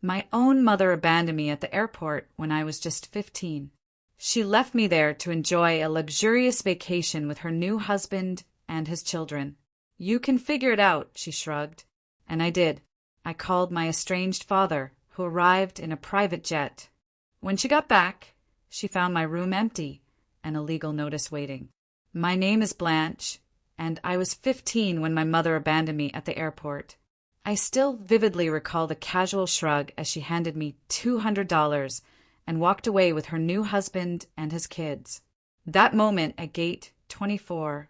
My own mother abandoned me at the airport when I was just 15. She left me there to enjoy a luxurious vacation with her new husband and his children. "You can figure it out," she shrugged. And I did. I called my estranged father, who arrived in a private jet. When she got back, she found my room empty and a legal notice waiting. My name is Blanche, and I was 15 when my mother abandoned me at the airport. I still vividly recall the casual shrug as she handed me $200 and walked away with her new husband and his kids. That moment at gate 24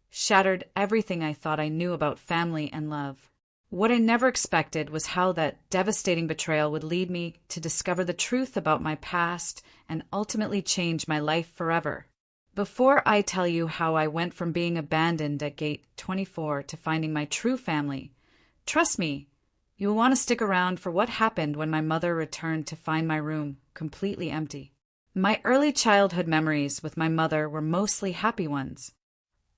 shattered everything I thought I knew about family and love. What I never expected was how that devastating betrayal would lead me to discover the truth about my past and ultimately change my life forever. Before I tell you how I went from being abandoned at gate 24 to finding my true family, trust me, you will want to stick around for what happened when my mother returned to find my room completely empty. My early childhood memories with my mother were mostly happy ones.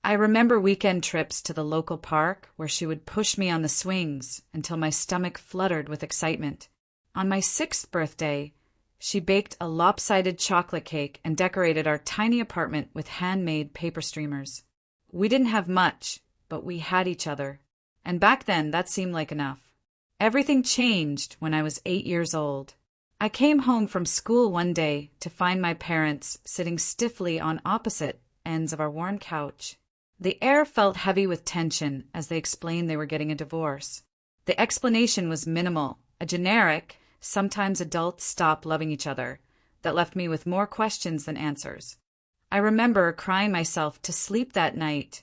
I remember weekend trips to the local park where she would push me on the swings until my stomach fluttered with excitement. On my 6th birthday, she baked a lopsided chocolate cake and decorated our tiny apartment with handmade paper streamers. We didn't have much, but we had each other. And back then, that seemed like enough. Everything changed when I was 8 years old. I came home from school one day to find my parents sitting stiffly on opposite ends of our worn couch. The air felt heavy with tension as they explained they were getting a divorce. The explanation was minimal, a generic, sometimes adults stop loving each other, that left me with more questions than answers. I remember crying myself to sleep that night,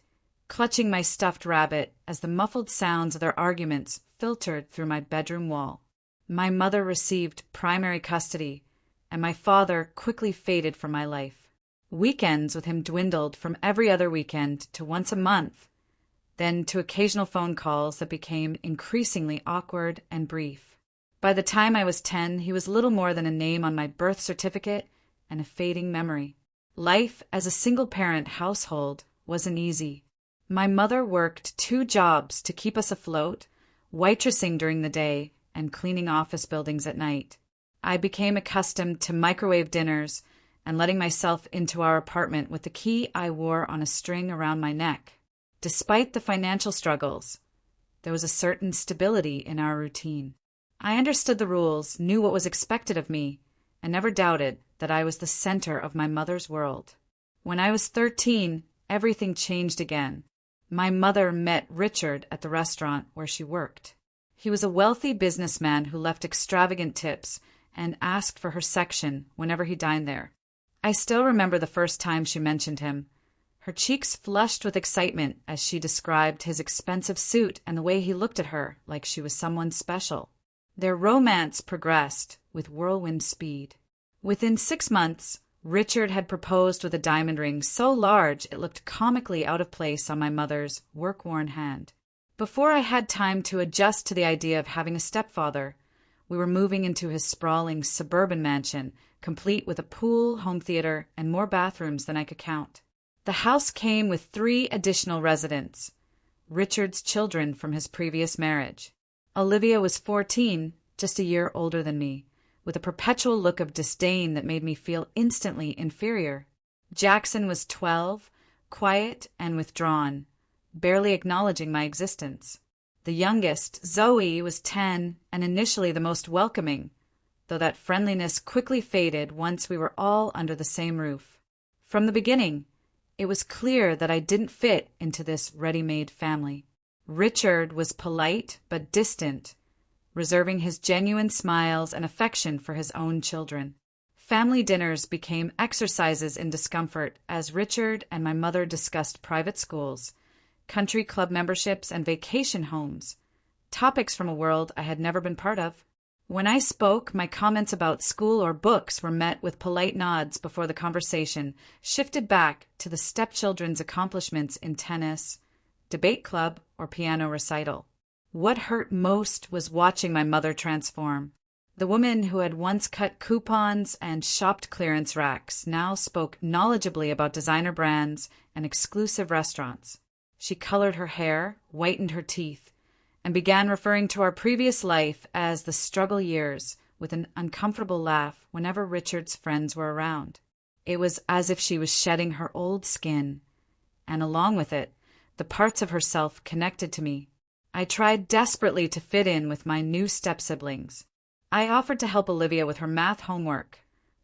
clutching my stuffed rabbit as the muffled sounds of their arguments filtered through my bedroom wall. My mother received primary custody, and my father quickly faded from my life. Weekends with him dwindled from every other weekend to once a month, then to occasional phone calls that became increasingly awkward and brief. By the time I was 10, he was little more than a name on my birth certificate and a fading memory. Life as a single-parent household wasn't easy. My mother worked 2 jobs to keep us afloat, waitressing during the day and cleaning office buildings at night. I became accustomed to microwave dinners and letting myself into our apartment with the key I wore on a string around my neck. Despite the financial struggles, there was a certain stability in our routine. I understood the rules, knew what was expected of me, and never doubted that I was the center of my mother's world. When I was 13, everything changed again. My mother met Richard at the restaurant where she worked. He was a wealthy businessman who left extravagant tips and asked for her section whenever he dined there. I still remember the first time she mentioned him. Her cheeks flushed with excitement as she described his expensive suit and the way he looked at her like she was someone special. Their romance progressed with whirlwind speed. Within 6 months, Richard had proposed with a diamond ring so large it looked comically out of place on my mother's work-worn hand. Before I had time to adjust to the idea of having a stepfather, we were moving into his sprawling suburban mansion, complete with a pool, home theater, and more bathrooms than I could count. The house came with 3 additional residents, Richard's children from his previous marriage. Olivia was 14, just a year older than me, with a perpetual look of disdain that made me feel instantly inferior. Jackson was 12, quiet and withdrawn, barely acknowledging my existence. The youngest, Zoe, was 10 and initially the most welcoming, though that friendliness quickly faded once we were all under the same roof. From the beginning, it was clear that I didn't fit into this ready-made family. Richard was polite but distant, reserving his genuine smiles and affection for his own children. Family dinners became exercises in discomfort as Richard and my mother discussed private schools, country club memberships, and vacation homes, topics from a world I had never been part of. When I spoke, my comments about school or books were met with polite nods before the conversation shifted back to the stepchildren's accomplishments in tennis, debate club, or piano recital. What hurt most was watching my mother transform. The woman who had once cut coupons and shopped clearance racks now spoke knowledgeably about designer brands and exclusive restaurants. She colored her hair, whitened her teeth, and began referring to our previous life as the struggle years with an uncomfortable laugh whenever Richard's friends were around. It was as if she was shedding her old skin, and along with it, the parts of herself connected to me. I tried desperately to fit in with my new step-siblings. I offered to help Olivia with her math homework,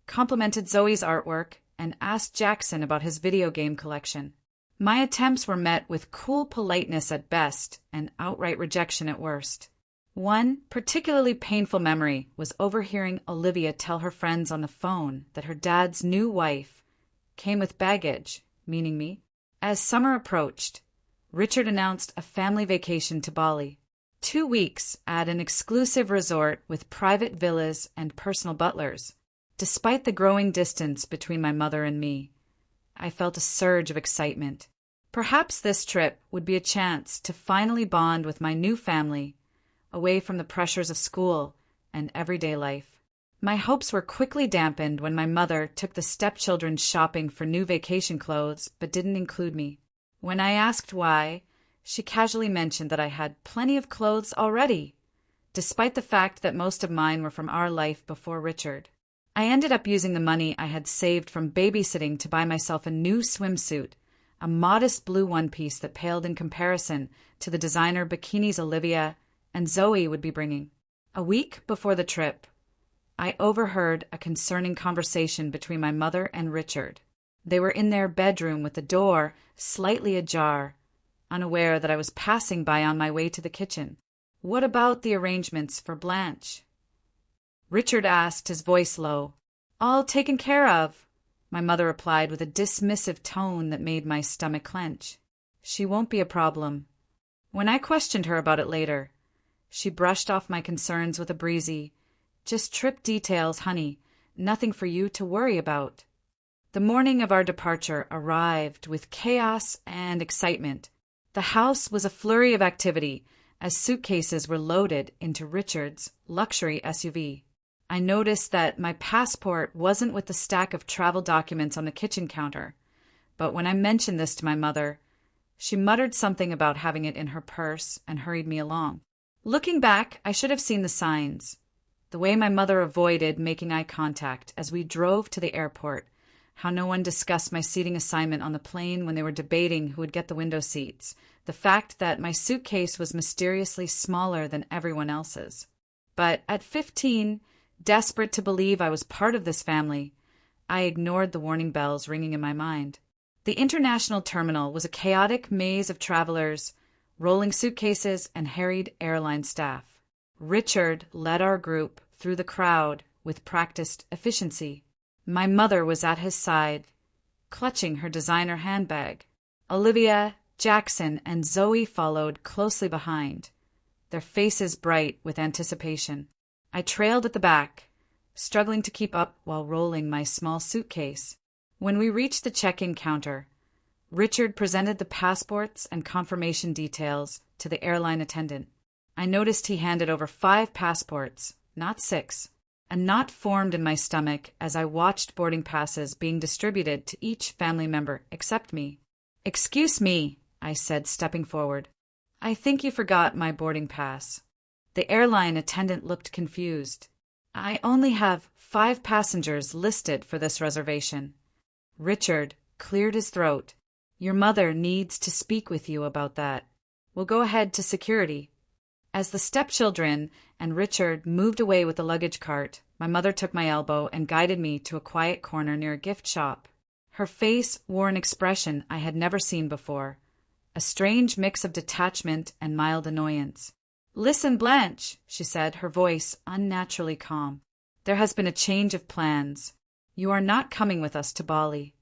complimented Zoe's artwork, and asked Jackson about his video game collection. My attempts were met with cool politeness at best and outright rejection at worst. One particularly painful memory was overhearing Olivia tell her friends on the phone that her dad's new wife came with baggage, meaning me. As summer approached, Richard announced a family vacation to Bali. 2 weeks at an exclusive resort with private villas and personal butlers. Despite the growing distance between my mother and me, I felt a surge of excitement. Perhaps this trip would be a chance to finally bond with my new family, away from the pressures of school and everyday life. My hopes were quickly dampened when my mother took the stepchildren shopping for new vacation clothes but didn't include me. When I asked why, she casually mentioned that I had plenty of clothes already, despite the fact that most of mine were from our life before Richard. I ended up using the money I had saved from babysitting to buy myself a new swimsuit, a modest blue one-piece that paled in comparison to the designer bikinis Olivia and Zoe would be bringing. A week before the trip, I overheard a concerning conversation between my mother and Richard. They were in their bedroom with the door slightly ajar, unaware that I was passing by on my way to the kitchen. "What about the arrangements for Blanche?" Richard asked, his voice low. "All taken care of," my mother replied with a dismissive tone that made my stomach clench. "She won't be a problem." When I questioned her about it later, she brushed off my concerns with a breezy, "Just trip details, honey. Nothing for you to worry about." The morning of our departure arrived with chaos and excitement. The house was a flurry of activity as suitcases were loaded into Richard's luxury SUV. I noticed that my passport wasn't with the stack of travel documents on the kitchen counter, but when I mentioned this to my mother, she muttered something about having it in her purse and hurried me along. Looking back, I should have seen the signs. The way my mother avoided making eye contact as we drove to the airport, how no one discussed my seating assignment on the plane when they were debating who would get the window seats, the fact that my suitcase was mysteriously smaller than everyone else's. But at 15, desperate to believe I was part of this family, I ignored the warning bells ringing in my mind. The international terminal was a chaotic maze of travelers, rolling suitcases, and harried airline staff. Richard led our group through the crowd with practiced efficiency. My mother was at his side, clutching her designer handbag. Olivia, Jackson, and Zoe followed closely behind, their faces bright with anticipation. I trailed at the back, struggling to keep up while rolling my small suitcase. When we reached the check-in counter, Richard presented the passports and confirmation details to the airline attendant. I noticed he handed over 5 passports, not 6. A knot formed in my stomach as I watched boarding passes being distributed to each family member except me. "Excuse me," I said, stepping forward. "I think you forgot my boarding pass." The airline attendant looked confused. "I only have 5 passengers listed for this reservation." Richard cleared his throat. "Your mother needs to speak with you about that. We'll go ahead to security." As the stepchildren and Richard moved away with the luggage cart, my mother took my elbow and guided me to a quiet corner near a gift shop. Her face wore an expression I had never seen before, a strange mix of detachment and mild annoyance. "Listen, Blanche," she said, her voice unnaturally calm. "There has been a change of plans. You are not coming with us to Bali."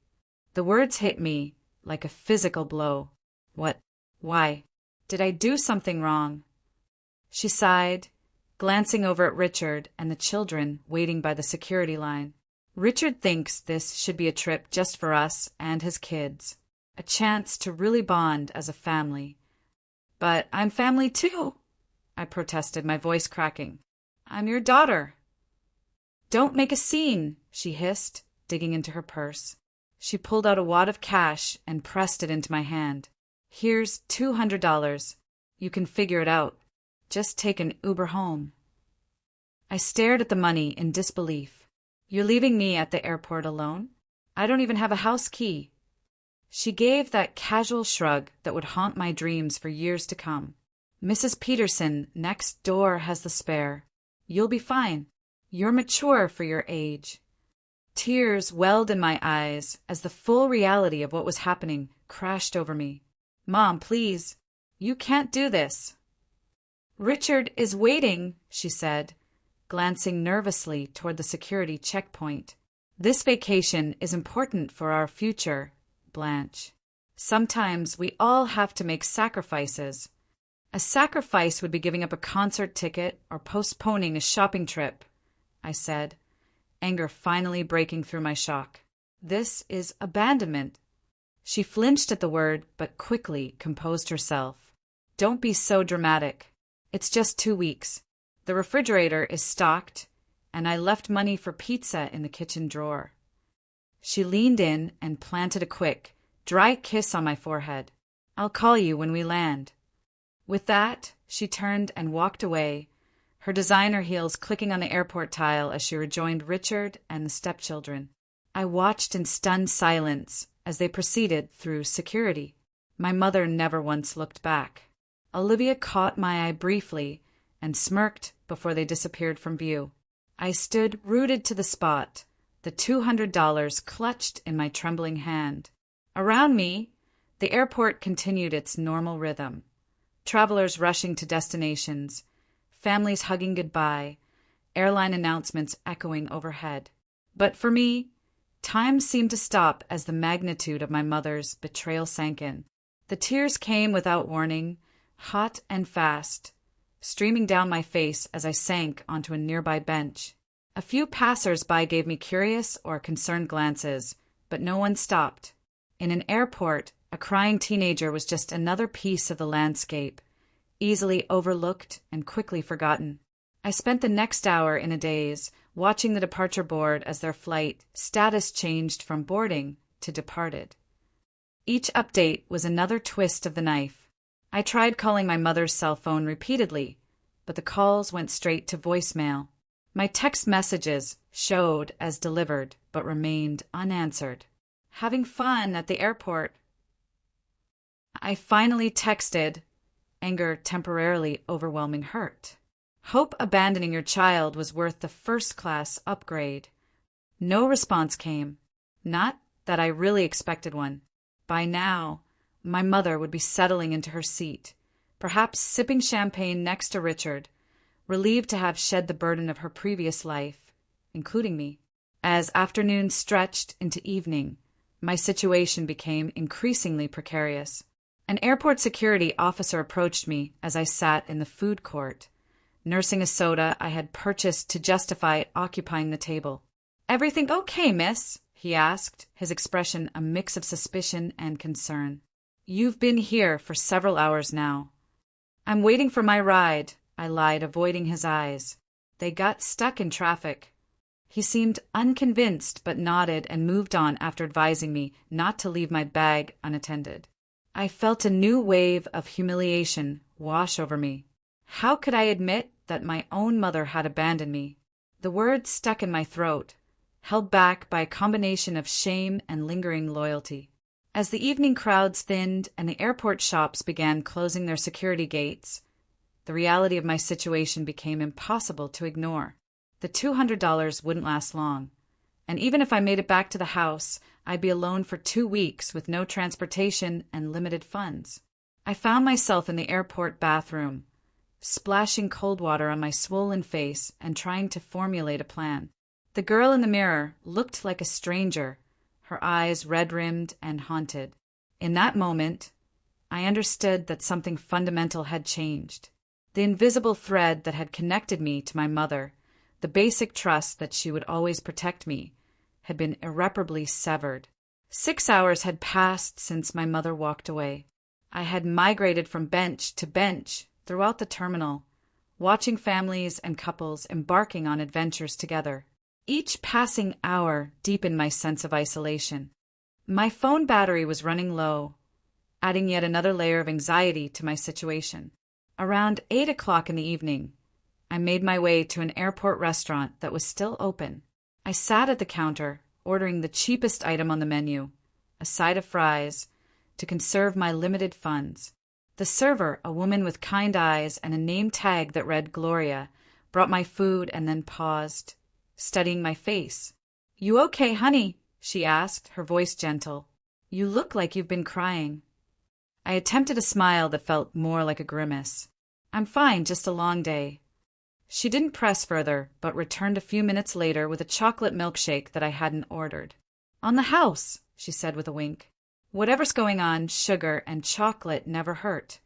The words hit me like a physical blow. "What? Why? Did I do something wrong?" She sighed, glancing over at Richard and the children waiting by the security line. "Richard thinks this should be a trip just for us and his kids, a chance to really bond as a family." "But I'm family too," I protested, my voice cracking. "I'm your daughter." "Don't make a scene," she hissed, digging into her purse. She pulled out a wad of cash and pressed it into my hand. "Here's $200. You can figure it out." Just take an Uber home. I stared at the money in disbelief. You're leaving me at the airport alone? I don't even have a house key. She gave that casual shrug that would haunt my dreams for years to come. Mrs. Peterson next door has the spare. You'll be fine. You're mature for your age. Tears welled in my eyes as the full reality of what was happening crashed over me. Mom, please. You can't do this. Richard is waiting, she said, glancing nervously toward the security checkpoint. This vacation is important for our future, Blanche. Sometimes we all have to make sacrifices. A sacrifice would be giving up a concert ticket or postponing a shopping trip, I said, anger finally breaking through my shock. This is abandonment. She flinched at the word, but quickly composed herself. Don't be so dramatic. It's just 2 weeks. The refrigerator is stocked, and I left money for pizza in the kitchen drawer. She leaned in and planted a quick, dry kiss on my forehead. I'll call you when we land. With that, she turned and walked away, her designer heels clicking on the airport tile as she rejoined Richard and the stepchildren. I watched in stunned silence as they proceeded through security. My mother never once looked back. Olivia caught my eye briefly and smirked before they disappeared from view. I stood rooted to the spot, the $200 clutched in my trembling hand. Around me, the airport continued its normal rhythm. Travelers rushing to destinations, families hugging goodbye, airline announcements echoing overhead. But for me, time seemed to stop as the magnitude of my mother's betrayal sank in. The tears came without warning, hot and fast, streaming down my face as I sank onto a nearby bench. A few passers-by gave me curious or concerned glances, but no one stopped. In an airport, a crying teenager was just another piece of the landscape, easily overlooked and quickly forgotten. I spent the next hour in a daze, watching the departure board as their flight status changed from boarding to departed. Each update was another twist of the knife. I tried calling my mother's cell phone repeatedly, but the calls went straight to voicemail. My text messages showed as delivered, but remained unanswered. Having fun at the airport. I finally texted, anger temporarily overwhelming hurt. Hope abandoning your child was worth the first-class upgrade. No response came. Not that I really expected one. By now, my mother would be settling into her seat, perhaps sipping champagne next to Richard, relieved to have shed the burden of her previous life, including me. As afternoon stretched into evening, my situation became increasingly precarious. An airport security officer approached me as I sat in the food court, nursing a soda I had purchased to justify occupying the table. "Everything okay, miss?" he asked, his expression a mix of suspicion and concern. "You've been here for several hours now." "I'm waiting for my ride," I lied, avoiding his eyes. "They got stuck in traffic." He seemed unconvinced but nodded and moved on after advising me not to leave my bag unattended. I felt a new wave of humiliation wash over me. How could I admit that my own mother had abandoned me? The words stuck in my throat, held back by a combination of shame and lingering loyalty. As the evening crowds thinned and the airport shops began closing their security gates, the reality of my situation became impossible to ignore. The $200 wouldn't last long, and even if I made it back to the house, I'd be alone for 2 weeks with no transportation and limited funds. I found myself in the airport bathroom, splashing cold water on my swollen face and trying to formulate a plan. The girl in the mirror looked like a stranger, her eyes red-rimmed and haunted. In that moment, I understood that something fundamental had changed. The invisible thread that had connected me to my mother, the basic trust that she would always protect me, had been irreparably severed. 6 hours had passed since my mother walked away. I had migrated from bench to bench throughout the terminal, watching families and couples embarking on adventures together. Each passing hour deepened my sense of isolation. My phone battery was running low, adding yet another layer of anxiety to my situation. Around 8 o'clock in the evening, I made my way to an airport restaurant that was still open. I sat at the counter, ordering the cheapest item on the menu, a side of fries, to conserve my limited funds. The server, a woman with kind eyes and a name tag that read Gloria, brought my food and then paused, studying my face. "You okay, honey?" she asked, her voice gentle. "You look like you've been crying." I attempted a smile that felt more like a grimace. "I'm fine, just a long day." She didn't press further, but returned a few minutes later with a chocolate milkshake that I hadn't ordered. "On the house," she said with a wink. "Whatever's going on, sugar and chocolate never hurt."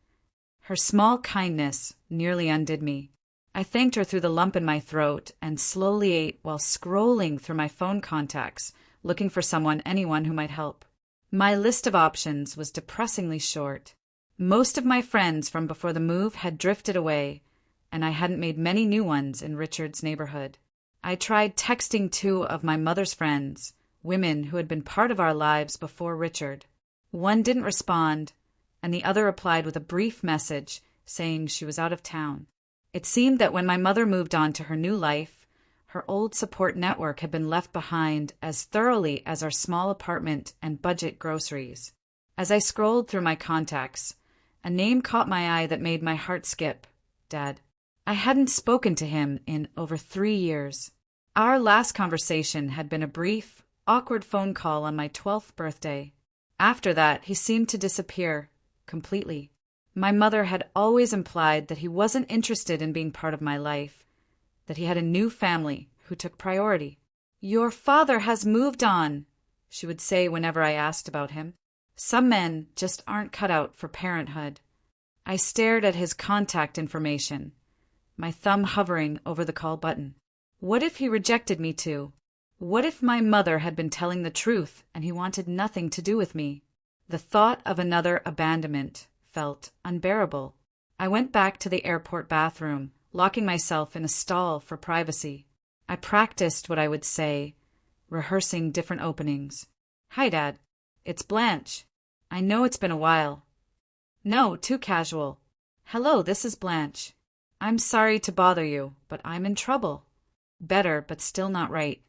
Her small kindness nearly undid me. I thanked her through the lump in my throat and slowly ate while scrolling through my phone contacts, looking for anyone who might help. My list of options was depressingly short. Most of my friends from before the move had drifted away, and I hadn't made many new ones in Richard's neighborhood. I tried texting 2 of my mother's friends, women who had been part of our lives before Richard. One didn't respond, and the other replied with a brief message saying she was out of town. It seemed that when my mother moved on to her new life, her old support network had been left behind as thoroughly as our small apartment and budget groceries. As I scrolled through my contacts, a name caught my eye that made my heart skip. Dad. I hadn't spoken to him in over 3 years. Our last conversation had been a brief, awkward phone call on my 12th birthday. After that, he seemed to disappear completely. My mother had always implied that he wasn't interested in being part of my life, that he had a new family who took priority. "Your father has moved on," she would say whenever I asked about him. Some men just aren't cut out for parenthood. I stared at his contact information, my thumb hovering over the call button. What if he rejected me too? What if my mother had been telling the truth and he wanted nothing to do with me? The thought of another abandonment felt unbearable. I went back to the airport bathroom, locking myself in a stall for privacy. I practiced what I would say, rehearsing different openings. "Hi, Dad. It's Blanche. I know it's been a while." "No, too casual." "Hello, this is Blanche. I'm sorry to bother you, but I'm in trouble." Better, but still not right.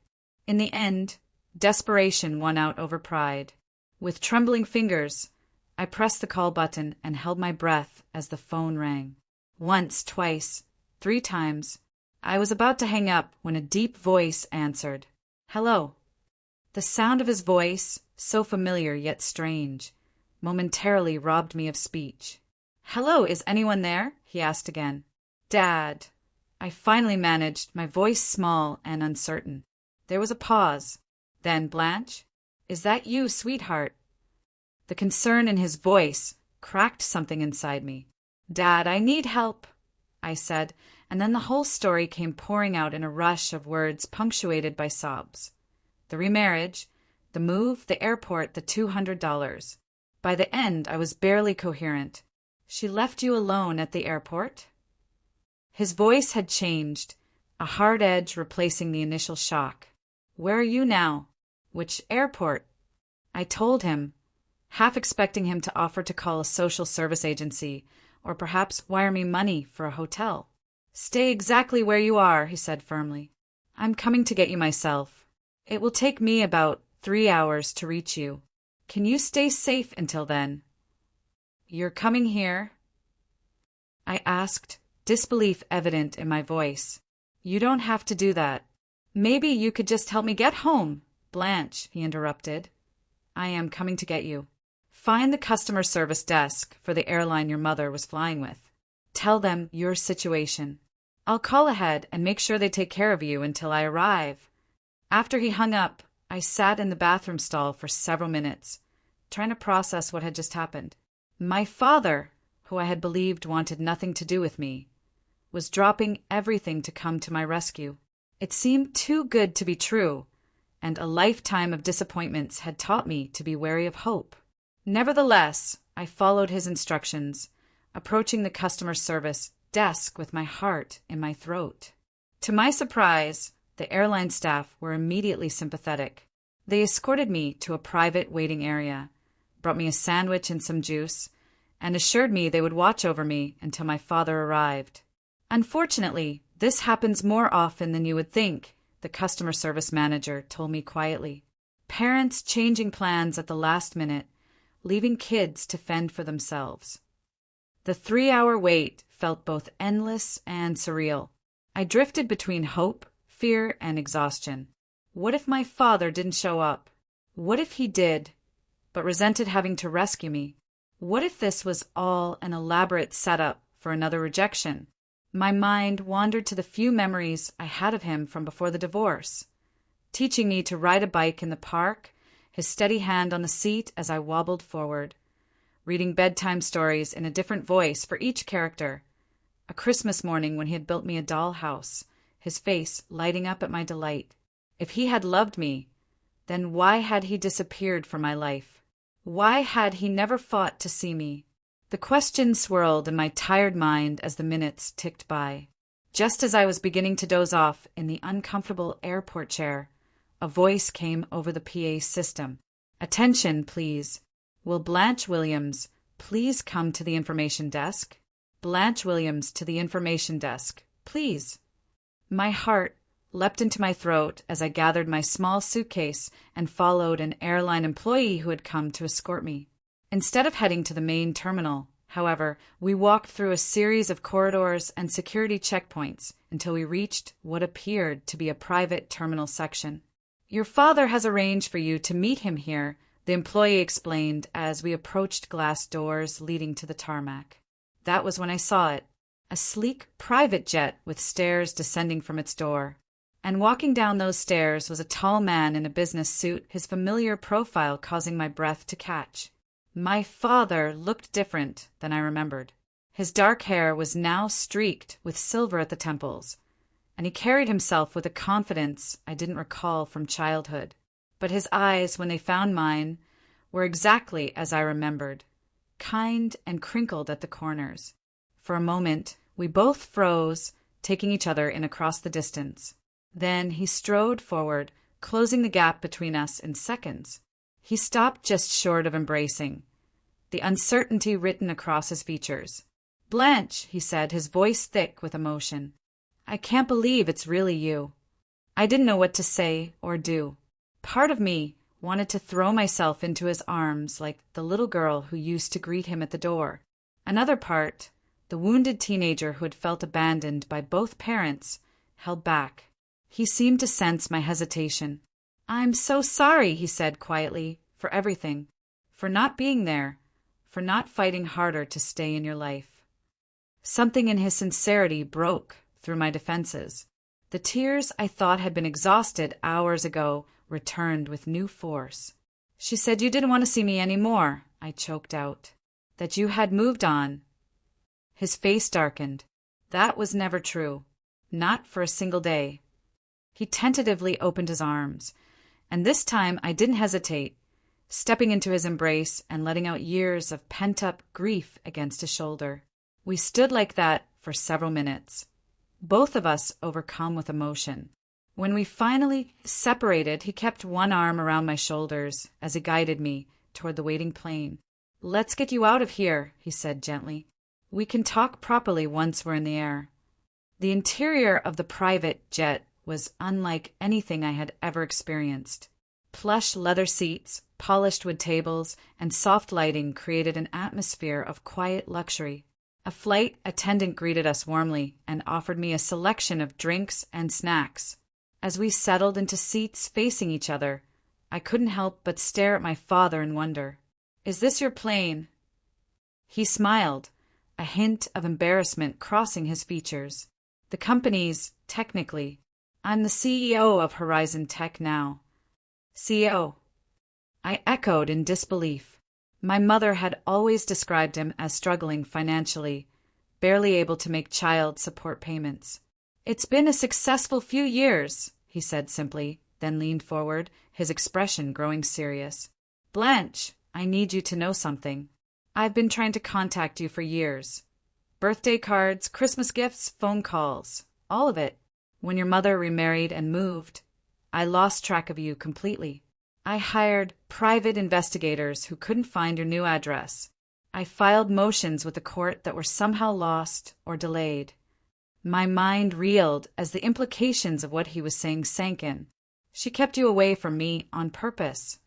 In the end, desperation won out over pride. With trembling fingers, I pressed the call button and held my breath as the phone rang. Once, twice, 3 times. I was about to hang up when a deep voice answered. "Hello." The sound of his voice, so familiar yet strange, momentarily robbed me of speech. "Hello, is anyone there?" he asked again. "Dad." I finally managed, my voice small and uncertain. There was a pause. Then, "Blanche? Is that you, sweetheart?" The concern in his voice cracked something inside me. "Dad, I need help," I said, and then the whole story came pouring out in a rush of words punctuated by sobs. The remarriage, the move, the airport, the $200. By the end, I was barely coherent. "She left you alone at the airport?" His voice had changed, a hard edge replacing the initial shock. "Where are you now?" "Which airport?" I told him, half expecting him to offer to call a social service agency, or perhaps wire me money for a hotel. "Stay exactly where you are," he said firmly. "I'm coming to get you myself. It will take me about 3 hours to reach you. Can you stay safe until then?" "You're coming here?" I asked, disbelief evident in my voice. "You don't have to do that. Maybe you could just help me get home." "Blanche," he interrupted. "I am coming to get you. Find the customer service desk for the airline your mother was flying with. Tell them your situation. I'll call ahead and make sure they take care of you until I arrive." After he hung up, I sat in the bathroom stall for several minutes, trying to process what had just happened. My father, who I had believed wanted nothing to do with me, was dropping everything to come to my rescue. It seemed too good to be true, and a lifetime of disappointments had taught me to be wary of hope. Nevertheless, I followed his instructions, approaching the customer service desk with my heart in my throat. To my surprise, the airline staff were immediately sympathetic. They escorted me to a private waiting area, brought me a sandwich and some juice, and assured me they would watch over me until my father arrived. Unfortunately, this happens more often than you would think, the customer service manager told me quietly. Parents changing plans at the last minute, leaving kids to fend for themselves. The 3-hour wait felt both endless and surreal. I drifted between hope, fear, and exhaustion. What if my father didn't show up? What if he did, but resented having to rescue me? What if this was all an elaborate setup for another rejection? My mind wandered to the few memories I had of him from before the divorce. Teaching me to ride a bike in the park, his steady hand on the seat as I wobbled forward. Reading bedtime stories in a different voice for each character. A Christmas morning when he had built me a dollhouse, his face lighting up at my delight. If he had loved me, then why had he disappeared from my life? Why had he never fought to see me? The question swirled in my tired mind as the minutes ticked by. Just as I was beginning to doze off in the uncomfortable airport chair, a voice came over the PA system. "Attention, please. Will Blanche Williams please come to the information desk? Blanche Williams to the information desk, please." My heart leapt into my throat as I gathered my small suitcase and followed an airline employee who had come to escort me. Instead of heading to the main terminal, however, we walked through a series of corridors and security checkpoints until we reached what appeared to be a private terminal section. "Your father has arranged for you to meet him here," the employee explained as we approached glass doors leading to the tarmac. That was when I saw it, a sleek private jet with stairs descending from its door. And walking down those stairs was a tall man in a business suit, his familiar profile causing my breath to catch. My father looked different than I remembered. His dark hair was now streaked with silver at the temples, and he carried himself with a confidence I didn't recall from childhood. But his eyes, when they found mine, were exactly as I remembered, kind and crinkled at the corners. For a moment, we both froze, taking each other in across the distance. Then he strode forward, closing the gap between us in seconds. He stopped just short of embracing, the uncertainty written across his features. "Blanche," he said, his voice thick with emotion. "I can't believe it's really you." I didn't know what to say or do. Part of me wanted to throw myself into his arms like the little girl who used to greet him at the door. Another part, the wounded teenager who had felt abandoned by both parents, held back. He seemed to sense my hesitation. "I'm so sorry," he said quietly, "for everything. For not being there. For not fighting harder to stay in your life." Something in his sincerity broke through my defenses. The tears I thought had been exhausted hours ago returned with new force. "She said you didn't want to see me any more," I choked out. "That you had moved on." His face darkened. That was never true. Not for a single day. He tentatively opened his arms, and this time I didn't hesitate, stepping into his embrace and letting out years of pent-up grief against his shoulder. We stood like that for several minutes, both of us overcome with emotion. When we finally separated, he kept one arm around my shoulders as he guided me toward the waiting plane. "Let's get you out of here," he said gently. "We can talk properly once we're in the air." The interior of the private jet was unlike anything I had ever experienced. Plush leather seats, polished wood tables, and soft lighting created an atmosphere of quiet luxury. A flight attendant greeted us warmly and offered me a selection of drinks and snacks. As we settled into seats facing each other, I couldn't help but stare at my father in wonder. "Is this your plane?" He smiled, a hint of embarrassment crossing his features. "The company's, technically. I'm the CEO of Horizon Tech now." "CEO?" I echoed in disbelief. My mother had always described him as struggling financially, barely able to make child support payments. "It's been a successful few years," he said simply, then leaned forward, his expression growing serious. "Blanche, I need you to know something. I've been trying to contact you for years. Birthday cards, Christmas gifts, phone calls, all of it. When your mother remarried and moved, I lost track of you completely. I hired private investigators who couldn't find your new address. I filed motions with the court that were somehow lost or delayed. My mind reeled as the implications of what he was saying sank in. She kept you away from me on purpose.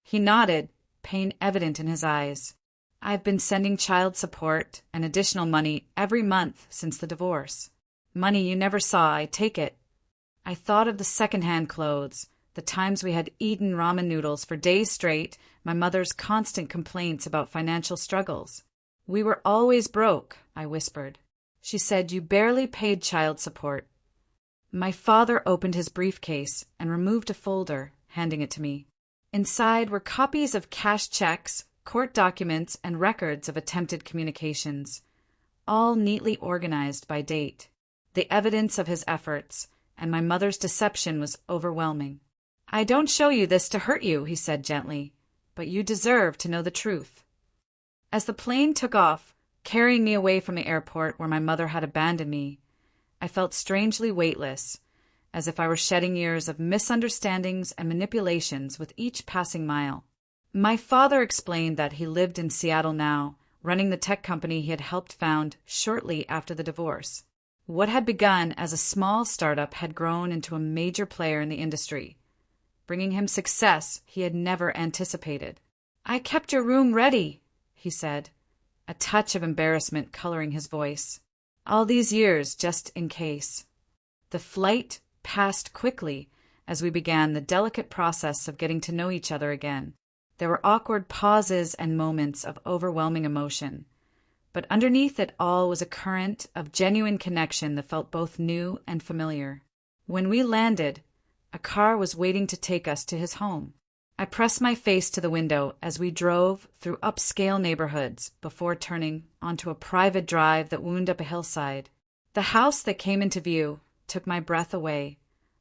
He nodded, pain evident in his eyes. I've been sending child support and additional money every month since the divorce. Money you never saw, I take it. I thought of the second-hand clothes, the times we had eaten ramen noodles for days straight, my mother's constant complaints about financial struggles. We were always broke, I whispered. She said, you barely paid child support. My father opened his briefcase and removed a folder, handing it to me. Inside were copies of cash checks, court documents, and records of attempted communications, all neatly organized by date. The evidence of his efforts and my mother's deception was overwhelming. I don't show you this to hurt you, he said gently, but you deserve to know the truth. As the plane took off, carrying me away from the airport where my mother had abandoned me, I felt strangely weightless, as if I were shedding years of misunderstandings and manipulations with each passing mile. My father explained that he lived in Seattle now, running the tech company he had helped found shortly after the divorce. What had begun as a small startup had grown into a major player in the industry, bringing him success he had never anticipated. I kept your room ready, he said, a touch of embarrassment coloring his voice. All these years just in case. The flight passed quickly as we began the delicate process of getting to know each other again. There were awkward pauses and moments of overwhelming emotion. But underneath it all was a current of genuine connection that felt both new and familiar. When we landed, a car was waiting to take us to his home. I pressed my face to the window as we drove through upscale neighborhoods before turning onto a private drive that wound up a hillside. The house that came into view took my breath away,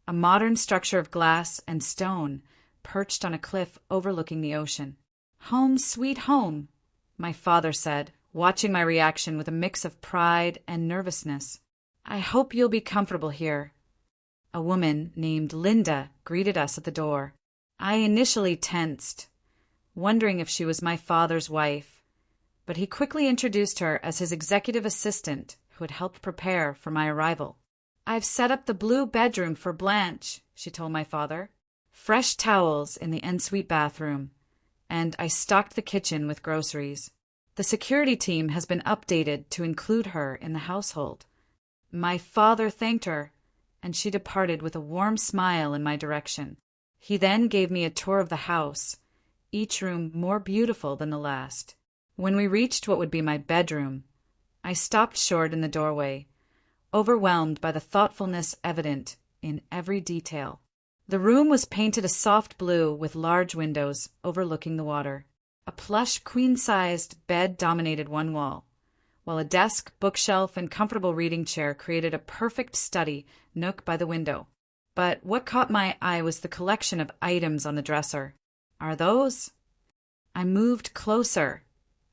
a modern structure of glass and stone perched on a cliff overlooking the ocean. Home sweet home, my father said, watching my reaction with a mix of pride and nervousness. I hope you'll be comfortable here. A woman named Linda greeted us at the door. I initially tensed, wondering if she was my father's wife, but he quickly introduced her as his executive assistant who had helped prepare for my arrival. I've set up the blue bedroom for Blanche, she told my father. Fresh towels in the ensuite bathroom, and I stocked the kitchen with groceries. The security team has been updated to include her in the household. My father thanked her, and she departed with a warm smile in my direction. He then gave me a tour of the house, each room more beautiful than the last. When we reached what would be my bedroom, I stopped short in the doorway, overwhelmed by the thoughtfulness evident in every detail. The room was painted a soft blue with large windows overlooking the water. A plush, queen-sized bed dominated one wall, while a desk, bookshelf, and comfortable reading chair created a perfect study nook by the window. But what caught my eye was the collection of items on the dresser. Are those? I moved closer,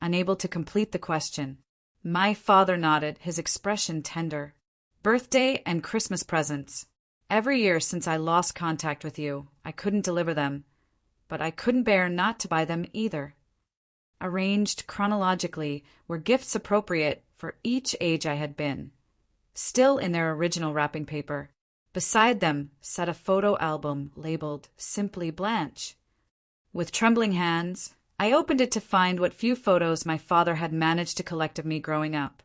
unable to complete the question. My father nodded, his expression tender. Birthday and Christmas presents. Every year since I lost contact with you, I couldn't deliver them, but I couldn't bear not to buy them either. Arranged chronologically were gifts appropriate for each age I had been, still in their original wrapping paper. Beside them sat a photo album labeled simply Blanche. With trembling hands, I opened it to find what few photos my father had managed to collect of me growing up.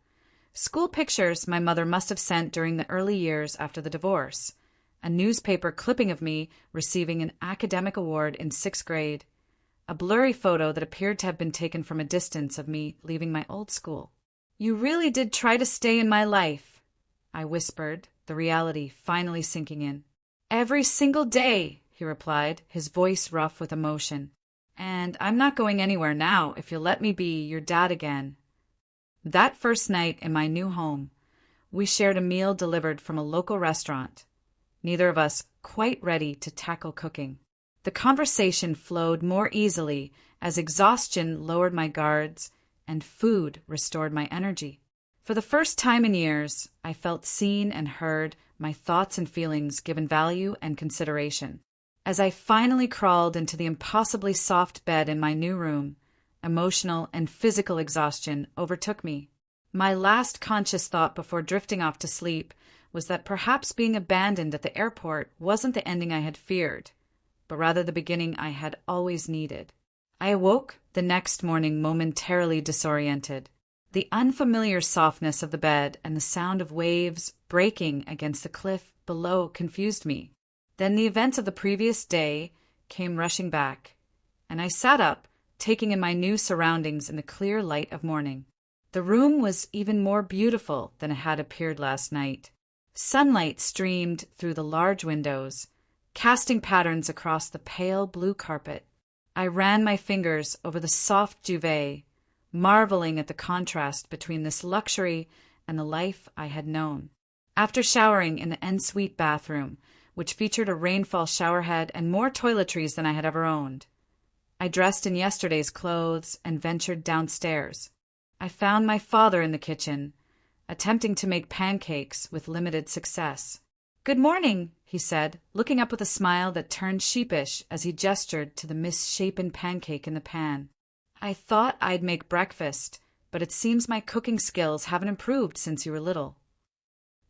School pictures my mother must have sent during the early years after the divorce, a newspaper clipping of me receiving an academic award in 6th grade, a blurry photo that appeared to have been taken from a distance of me leaving my old school. You really did try to stay in my life, I whispered, the reality finally sinking in. Every single day, he replied, his voice rough with emotion. And I'm not going anywhere now if you'll let me be your dad again. That first night in my new home, we shared a meal delivered from a local restaurant, neither of us quite ready to tackle cooking. The conversation flowed more easily as exhaustion lowered my guards and food restored my energy. For the first time in years, I felt seen and heard, my thoughts and feelings given value and consideration. As I finally crawled into the impossibly soft bed in my new room, emotional and physical exhaustion overtook me. My last conscious thought before drifting off to sleep was that perhaps being abandoned at the airport wasn't the ending I had feared, but rather the beginning I had always needed. I awoke the next morning momentarily disoriented. The unfamiliar softness of the bed and the sound of waves breaking against the cliff below confused me. Then the events of the previous day came rushing back, and I sat up, taking in my new surroundings in the clear light of morning. The room was even more beautiful than it had appeared last night. Sunlight streamed through the large windows, casting patterns across the pale blue carpet. I ran my fingers over the soft duvet, marveling at the contrast between this luxury and the life I had known. After showering in the ensuite bathroom, which featured a rainfall showerhead and more toiletries than I had ever owned, I dressed in yesterday's clothes and ventured downstairs. I found my father in the kitchen, attempting to make pancakes with limited success. "Good morning," he said, looking up with a smile that turned sheepish as he gestured to the misshapen pancake in the pan. "I thought I'd make breakfast, but it seems my cooking skills haven't improved since you were little."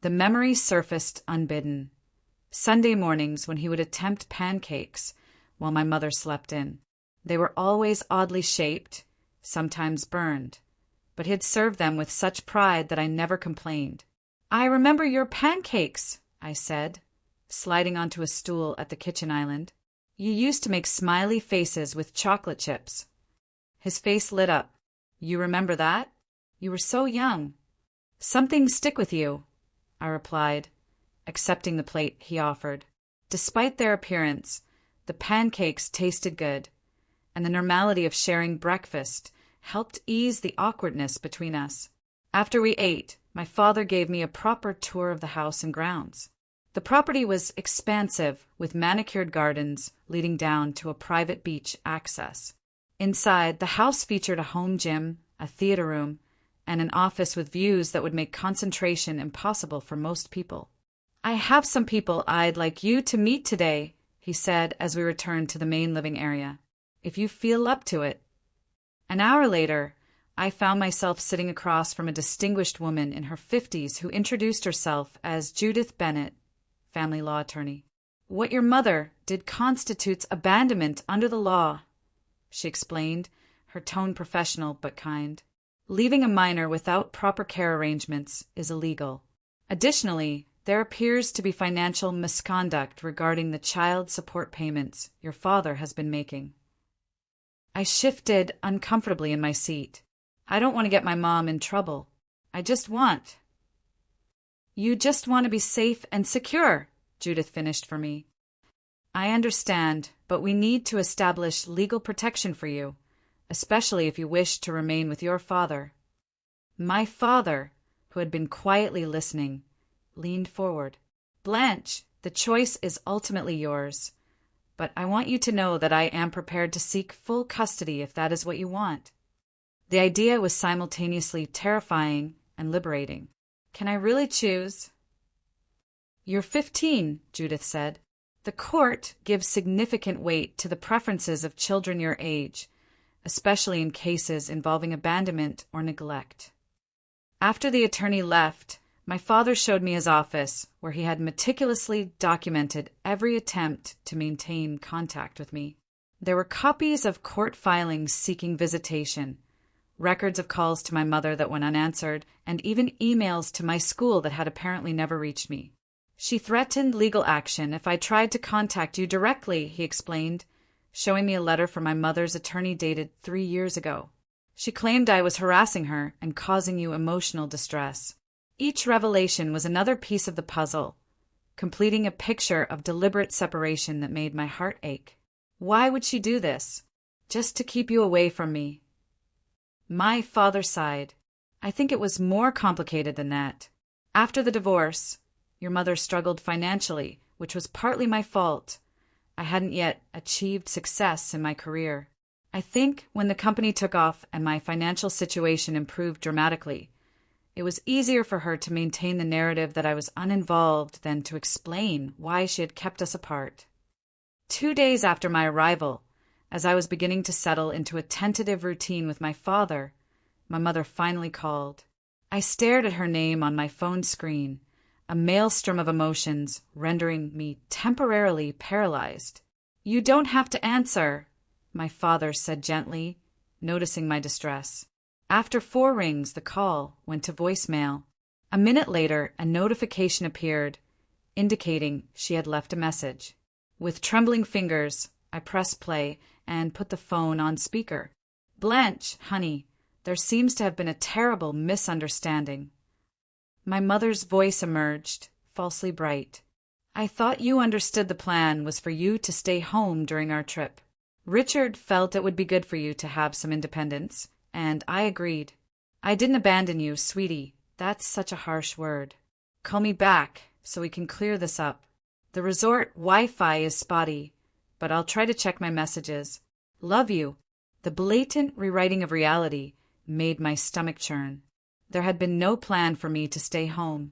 The memory surfaced unbidden. Sunday mornings when he would attempt pancakes while my mother slept in. They were always oddly shaped, sometimes burned, but he'd served them with such pride that I never complained. "I remember your pancakes," I said, sliding onto a stool at the kitchen island. "You used to make smiley faces with chocolate chips." His face lit up. "You remember that? You were so young." "Something stick with you," I replied, accepting the plate he offered. Despite their appearance, the pancakes tasted good, and the normality of sharing breakfast helped ease the awkwardness between us. After we ate, my father gave me a proper tour of the house and grounds. The property was expansive, with manicured gardens leading down to a private beach access. Inside, the house featured a home gym, a theater room, and an office with views that would make concentration impossible for most people. "I have some people I'd like you to meet today," he said as we returned to the main living area, "if you feel up to it." An hour later, I found myself sitting across from a distinguished woman in her 50s who introduced herself as Judith Bennett, family law attorney. "What your mother did constitutes abandonment under the law," she explained, her tone professional but kind. "Leaving a minor without proper care arrangements is illegal. Additionally, there appears to be financial misconduct regarding the child support payments your father has been making." I shifted uncomfortably in my seat. "I don't want to get my mom in trouble. You just want to be safe and secure," Judith finished for me. "I understand, but we need to establish legal protection for you, especially if you wish to remain with your father." My father, who had been quietly listening, leaned forward. "Blanche, the choice is ultimately yours, but I want you to know that I am prepared to seek full custody if that is what you want." The idea was simultaneously terrifying and liberating. "Can I really choose?" "You're 15, Judith said. "The court gives significant weight to the preferences of children your age, especially in cases involving abandonment or neglect." After the attorney left, my father showed me his office, where he had meticulously documented every attempt to maintain contact with me. There were copies of court filings seeking visitation, records of calls to my mother that went unanswered, and even emails to my school that had apparently never reached me. "She threatened legal action if I tried to contact you directly," he explained, showing me a letter from my mother's attorney dated 3 years ago. "She claimed I was harassing her and causing you emotional distress." Each revelation was another piece of the puzzle, completing a picture of deliberate separation that made my heart ache. Why would she do this? Just to keep you away from me? My father sighed. "I think it was more complicated than that. After the divorce, your mother struggled financially, which was partly my fault. I hadn't yet achieved success in my career. I think when the company took off and my financial situation improved dramatically, it was easier for her to maintain the narrative that I was uninvolved than to explain why she had kept us apart. 2 days after my arrival, As I was beginning to settle into a tentative routine with my father, my mother finally called. I stared at her name on my phone screen, a maelstrom of emotions rendering me temporarily paralyzed. "You don't have to answer," my father said gently, noticing my distress. After 4 rings, the call went to voicemail. A minute later, a notification appeared, indicating she had left a message. With trembling fingers, I pressed play and put the phone on speaker. "Blanche, honey, there seems to have been a terrible misunderstanding." My mother's voice emerged, falsely bright. "I thought you understood the plan was for you to stay home during our trip. Richard felt it would be good for you to have some independence, and I agreed. I didn't abandon you, sweetie. That's such a harsh word. Call me back so we can clear this up. The resort Wi-Fi is spotty, but I'll try to check my messages. Love you." The blatant rewriting of reality made my stomach churn. There had been no plan for me to stay home,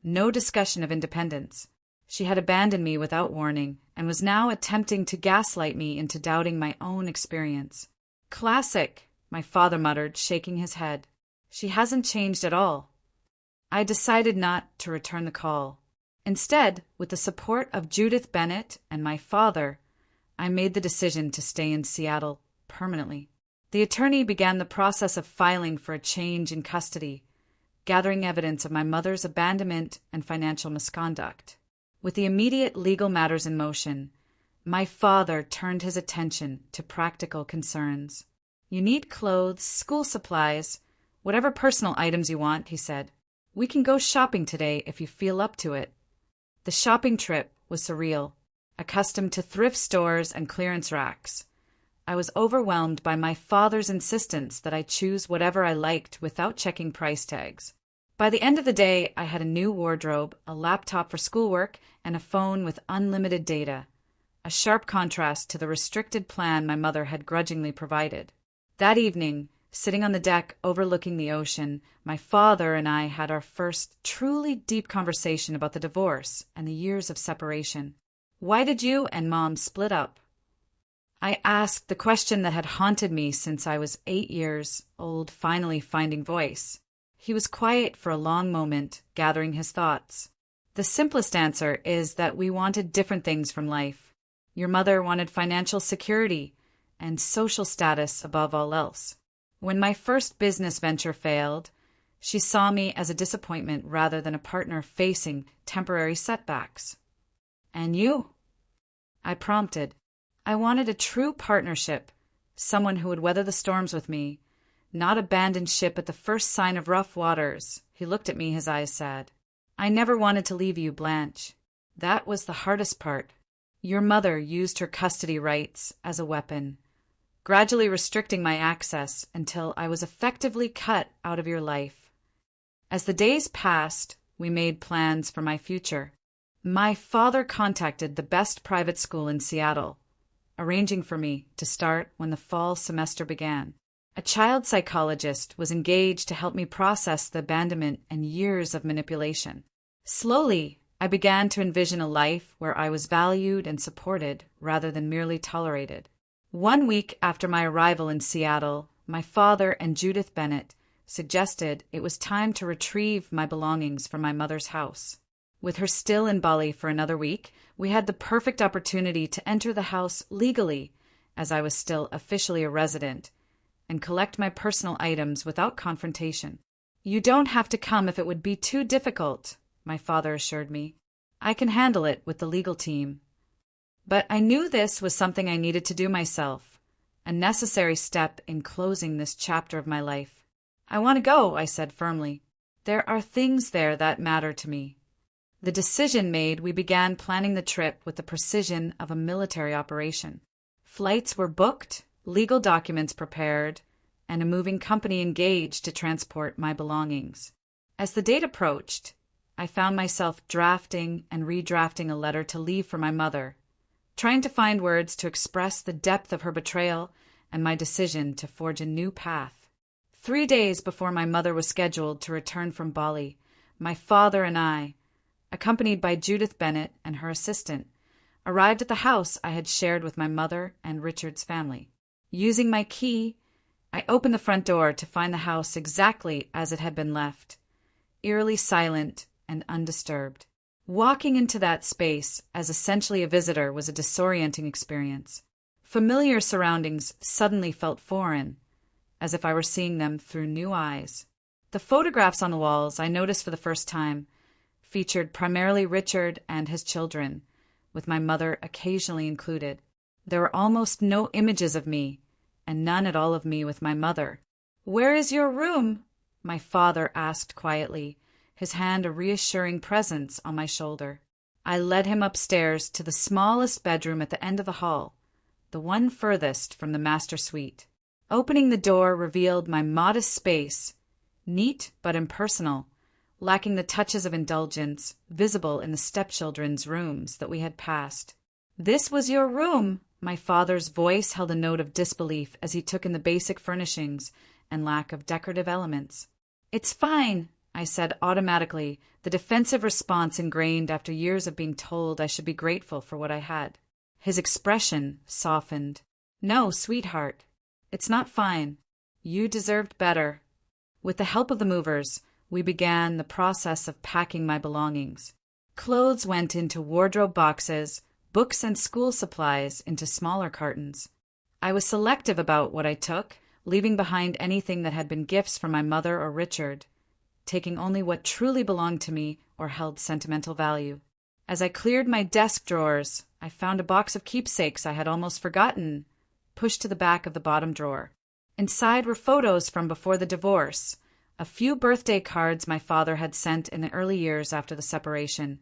no discussion of independence. She had abandoned me without warning and was now attempting to gaslight me into doubting my own experience. "Classic," my father muttered, shaking his head. "She hasn't changed at all." I decided not to return the call. Instead, with the support of Judith Bennett and my father, I made the decision to stay in Seattle permanently. The attorney began the process of filing for a change in custody, gathering evidence of my mother's abandonment and financial misconduct. With the immediate legal matters in motion, my father turned his attention to practical concerns. "You need clothes, school supplies, whatever personal items you want," he said. "We can go shopping today if you feel up to it." The shopping trip was surreal. Accustomed to thrift stores and clearance racks, I was overwhelmed by my father's insistence that I choose whatever I liked without checking price tags. By the end of the day, I had a new wardrobe, a laptop for schoolwork, and a phone with unlimited data, a sharp contrast to the restricted plan my mother had grudgingly provided. That evening, sitting on the deck overlooking the ocean, my father and I had our first truly deep conversation about the divorce and the years of separation. "Why did you and Mom split up?" I asked the question that had haunted me since I was 8 years old, finally finding voice. He was quiet for a long moment, gathering his thoughts. "The simplest answer is that we wanted different things from life. Your mother wanted financial security and social status above all else. When my first business venture failed, she saw me as a disappointment rather than a partner facing temporary setbacks." "And you?" I prompted. "I wanted a true partnership, someone who would weather the storms with me, not abandon ship at the first sign of rough waters." He looked at me, his eyes sad. "I never wanted to leave you, Blanche. That was the hardest part. Your mother used her custody rights as a weapon, gradually restricting my access until I was effectively cut out of your life. As the days passed, we made plans for my future. My father contacted the best private school in Seattle, arranging for me to start when the fall semester began. A child psychologist was engaged to help me process the abandonment and years of manipulation. Slowly, I began to envision a life where I was valued and supported rather than merely tolerated. 1 week after my arrival in Seattle, my father and Judith Bennett suggested it was time to retrieve my belongings from my mother's house. With her still in Bali for another week, we had the perfect opportunity to enter the house legally, as I was still officially a resident, and collect my personal items without confrontation. "You don't have to come if it would be too difficult," my father assured me. "I can handle it with the legal team." But I knew this was something I needed to do myself, a necessary step in closing this chapter of my life. "I want to go," I said firmly. "There are things there that matter to me." The decision made, we began planning the trip with the precision of a military operation. Flights were booked, legal documents prepared, and a moving company engaged to transport my belongings. As the date approached, I found myself drafting and redrafting a letter to leave for my mother, trying to find words to express the depth of her betrayal and my decision to forge a new path. 3 days before my mother was scheduled to return from Bali, my father and I, accompanied by Judith Bennett and her assistant, arrived at the house I had shared with my mother and Richard's family. Using my key, I opened the front door to find the house exactly as it had been left, eerily silent and undisturbed. Walking into that space as essentially a visitor was a disorienting experience. Familiar surroundings suddenly felt foreign, as if I were seeing them through new eyes. The photographs on the walls, I noticed for the first time, featured primarily Richard and his children, with my mother occasionally included. There were almost no images of me, and none at all of me with my mother. "Where is your room?" my father asked quietly, his hand a reassuring presence on my shoulder. I led him upstairs to the smallest bedroom at the end of the hall, the one furthest from the master suite. Opening the door revealed my modest space, neat but impersonal, lacking the touches of indulgence visible in the stepchildren's rooms that we had passed. "This was your room." My father's voice held a note of disbelief as he took in the basic furnishings and lack of decorative elements. "It's fine," I said automatically, the defensive response ingrained after years of being told I should be grateful for what I had. His expression softened. "No, sweetheart, it's not fine. You deserved better." With the help of the movers, we began the process of packing my belongings. Clothes went into wardrobe boxes, books and school supplies into smaller cartons. I was selective about what I took, leaving behind anything that had been gifts from my mother or Richard, taking only what truly belonged to me or held sentimental value. As I cleared my desk drawers, I found a box of keepsakes I had almost forgotten, pushed to the back of the bottom drawer. Inside were photos from before the divorce, a few birthday cards my father had sent in the early years after the separation,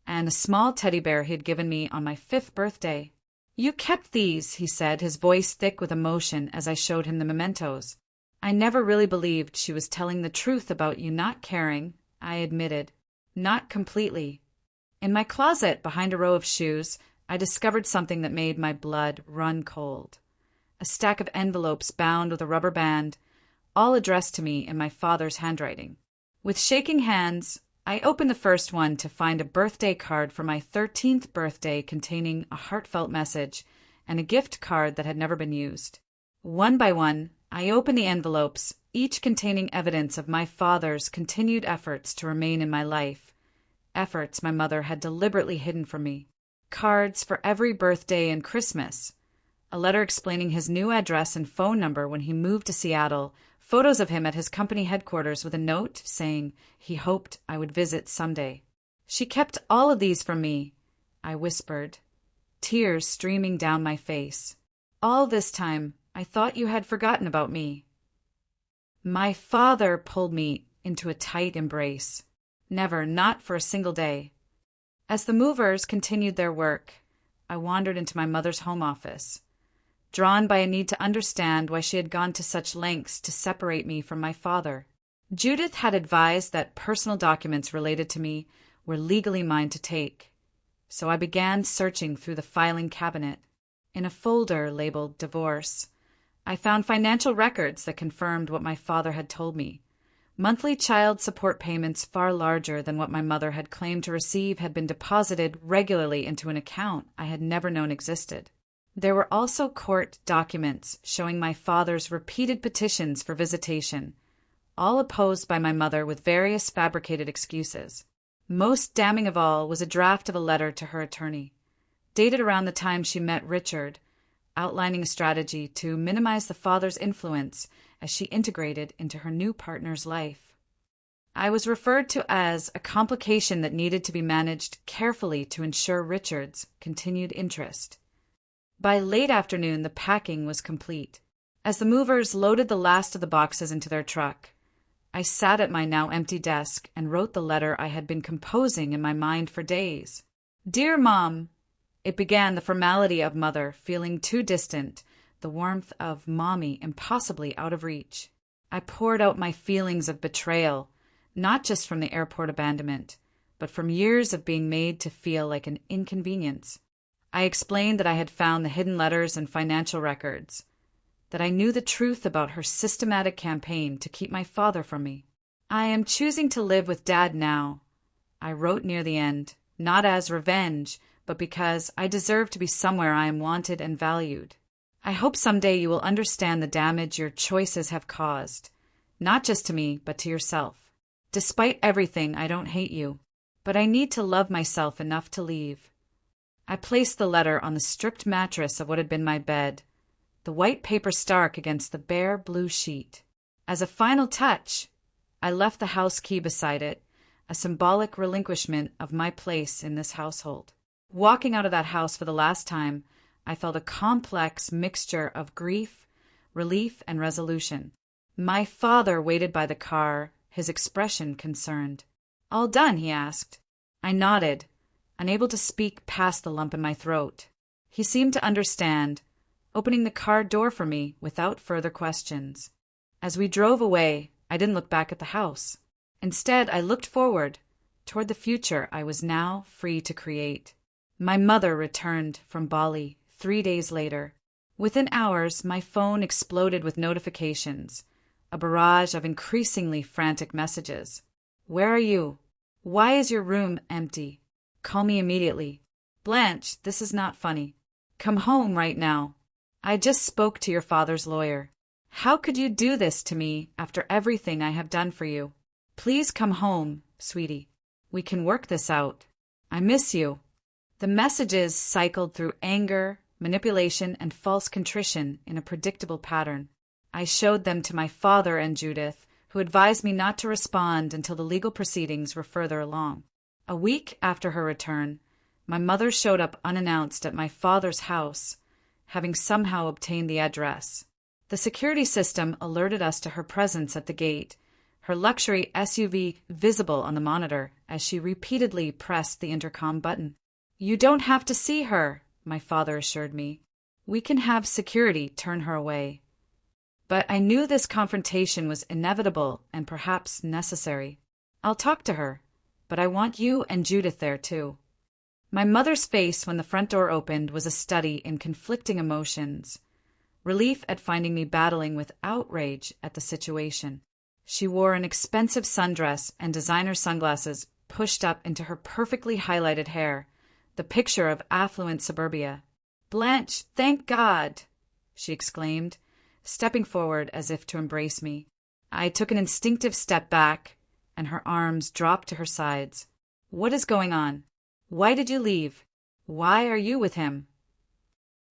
and a small teddy bear he had given me on my 5th birthday. "You kept these," he said, his voice thick with emotion as I showed him the mementos. "I never really believed she was telling the truth about you not caring," I admitted. "Not completely." In my closet, behind a row of shoes, I discovered something that made my blood run cold. A stack of envelopes bound with a rubber band, all addressed to me in my father's handwriting. With shaking hands, I opened the first one to find a birthday card for my 13th birthday containing a heartfelt message and a gift card that had never been used. One by one, I opened the envelopes, each containing evidence of my father's continued efforts to remain in my life, efforts my mother had deliberately hidden from me. Cards for every birthday and Christmas, a letter explaining his new address and phone number when he moved to Seattle, photos of him at his company headquarters with a note saying he hoped I would visit someday. "She kept all of these from me," I whispered, tears streaming down my face. "All this time, I thought you had forgotten about me." My father pulled me into a tight embrace. "Never, not for a single day." As the movers continued their work, I wandered into my mother's home office, drawn by a need to understand why she had gone to such lengths to separate me from my father. Judith had advised that personal documents related to me were legally mine to take, so I began searching through the filing cabinet. In a folder labeled Divorce, I found financial records that confirmed what my father had told me. Monthly child support payments far larger than what my mother had claimed to receive had been deposited regularly into an account I had never known existed. There were also court documents showing my father's repeated petitions for visitation, all opposed by my mother with various fabricated excuses. Most damning of all was a draft of a letter to her attorney, dated around the time she met Richard, outlining a strategy to minimize the father's influence as she integrated into her new partner's life. I was referred to as a complication that needed to be managed carefully to ensure Richard's continued interest. By late afternoon, the packing was complete. As the movers loaded the last of the boxes into their truck, I sat at my now empty desk and wrote the letter I had been composing in my mind for days. "Dear Mom," it began, the formality of mother feeling too distant, the warmth of mommy impossibly out of reach. I poured out my feelings of betrayal, not just from the airport abandonment, but from years of being made to feel like an inconvenience. I explained that I had found the hidden letters and financial records, that I knew the truth about her systematic campaign to keep my father from me. "I am choosing to live with Dad now," I wrote near the end, "not as revenge, but because I deserve to be somewhere I am wanted and valued. I hope someday you will understand the damage your choices have caused, not just to me, but to yourself. Despite everything, I don't hate you, but I need to love myself enough to leave. I placed the letter on the stripped mattress of what had been my bed, the white paper stark against the bare blue sheet. As a final touch, I left the house key beside it, a symbolic relinquishment of my place in this household. Walking out of that house for the last time, I felt a complex mixture of grief, relief, and resolution. My father waited by the car, his expression concerned. "All done?" he asked. I nodded, unable to speak past the lump in my throat. He seemed to understand, opening the car door for me without further questions. As we drove away, I didn't look back at the house. Instead, I looked forward, toward the future I was now free to create. My mother returned from Bali 3 days later. Within hours, my phone exploded with notifications, a barrage of increasingly frantic messages. "Where are you? Why is your room empty? Call me immediately. Blanche, this is not funny. Come home right now. I just spoke to your father's lawyer. How could you do this to me after everything I have done for you? Please come home, sweetie. We can work this out. I miss you." The messages cycled through anger, manipulation, and false contrition in a predictable pattern. I showed them to my father and Judith, who advised me not to respond until the legal proceedings were further along. A week after her return, my mother showed up unannounced at my father's house, having somehow obtained the address. The security system alerted us to her presence at the gate, her luxury SUV visible on the monitor as she repeatedly pressed the intercom button. "You don't have to see her," my father assured me. "We can have security turn her away." But I knew this confrontation was inevitable and perhaps necessary. "I'll talk to her, but I want you and Judith there too." My mother's face when the front door opened was a study in conflicting emotions. Relief at finding me battling with outrage at the situation. She wore an expensive sundress and designer sunglasses pushed up into her perfectly highlighted hair, the picture of affluent suburbia. "Blanche, thank God!" she exclaimed, stepping forward as if to embrace me. I took an instinctive step back, and her arms dropped to her sides. "What is going on? Why did you leave? Why are you with him?"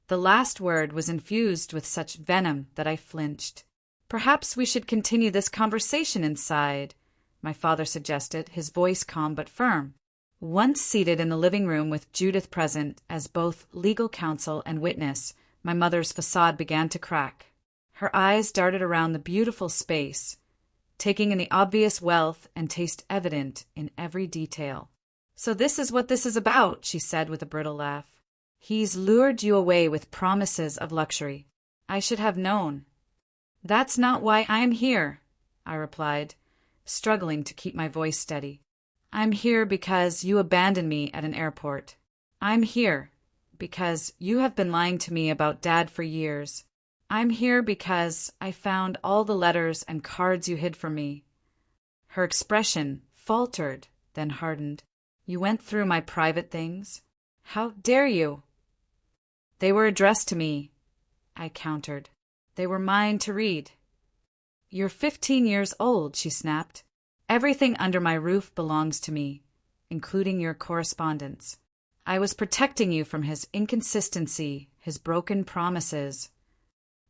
The last word was infused with such venom that I flinched. "Perhaps we should continue this conversation inside," my father suggested, his voice calm but firm. Once seated in the living room with Judith present as both legal counsel and witness, my mother's facade began to crack. Her eyes darted around the beautiful space, taking in the obvious wealth and taste evident in every detail. "So this is what this is about," she said with a brittle laugh. "He's lured you away with promises of luxury. I should have known." "That's not why I'm here," I replied, struggling to keep my voice steady. "I'm here because you abandoned me at an airport. I'm here because you have been lying to me about Dad for years. I'm here because I found all the letters and cards you hid from me." Her expression faltered, then hardened. "You went through my private things? How dare you?" "They were addressed to me," I countered. "They were mine to read." "You're 15 years old," she snapped. "Everything under my roof belongs to me, including your correspondence. I was protecting you from his inconsistency, his broken promises."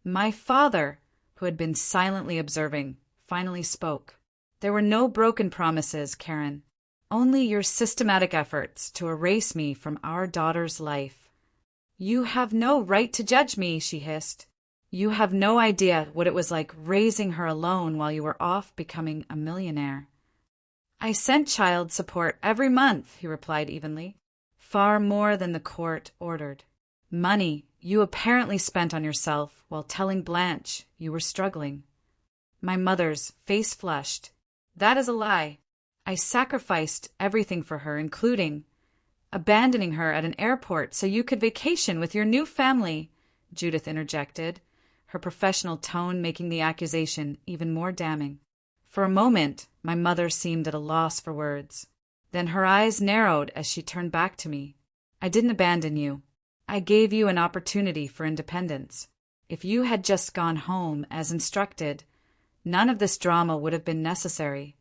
My father, who had been silently observing, finally spoke. "There were no broken promises, Karen. Only your systematic efforts to erase me from our daughter's life." "You have no right to judge me," she hissed. "You have no idea what it was like raising her alone while you were off becoming a millionaire." "I sent child support every month," he replied evenly. "Far more than the court ordered. Money you apparently spent on yourself while telling Blanche you were struggling." My mother's face flushed. "That is a lie. I sacrificed everything for her, including abandoning her at an airport so you could vacation with your new family," Judith interjected, her professional tone making the accusation even more damning. For a moment, my mother seemed at a loss for words. Then her eyes narrowed as she turned back to me. I didn't abandon you. I gave you an opportunity for independence. If you had just gone home as instructed, none of this drama would have been necessary.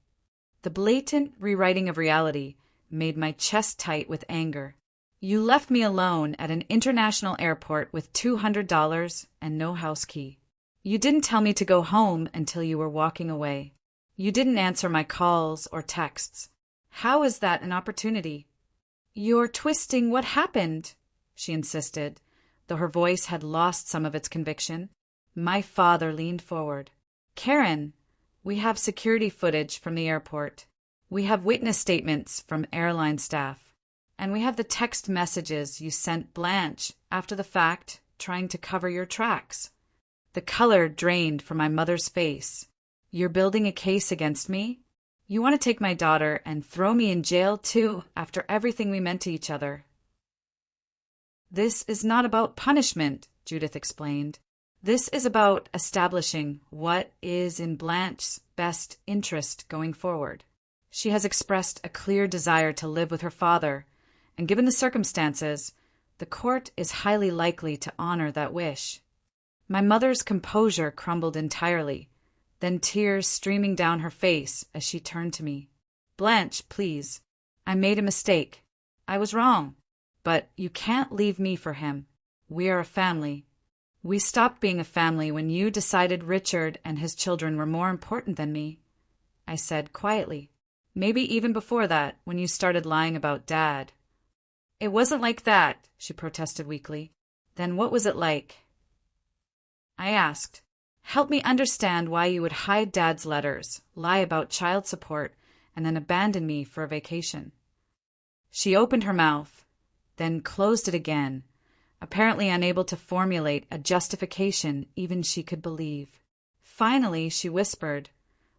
The blatant rewriting of reality made my chest tight with anger. You left me alone at an international airport with $200 and no house key. You didn't tell me to go home until you were walking away. You didn't answer my calls or texts. How is that an opportunity? You're twisting what happened, she insisted, though her voice had lost some of its conviction. My father leaned forward. Karen, we have security footage from the airport. We have witness statements from airline staff. And we have the text messages you sent Blanche after the fact, trying to cover your tracks. The color drained from my mother's face. You're building a case against me? You want to take my daughter and throw me in jail too, after everything we meant to each other. This is not about punishment, Judith explained. This is about establishing what is in Blanche's best interest going forward. She has expressed a clear desire to live with her father, and given the circumstances, the court is highly likely to honor that wish. My mother's composure crumbled entirely, then tears streaming down her face as she turned to me. Blanche, please. I made a mistake. I was wrong. But you can't leave me for him. We are a family. We stopped being a family when you decided Richard and his children were more important than me, I said quietly. Maybe even before that, when you started lying about Dad. It wasn't like that, she protested weakly. Then what was it like? I asked. Help me understand why you would hide Dad's letters, lie about child support, and then abandon me for a vacation. She opened her mouth, then closed it again, apparently unable to formulate a justification even she could believe. Finally, she whispered,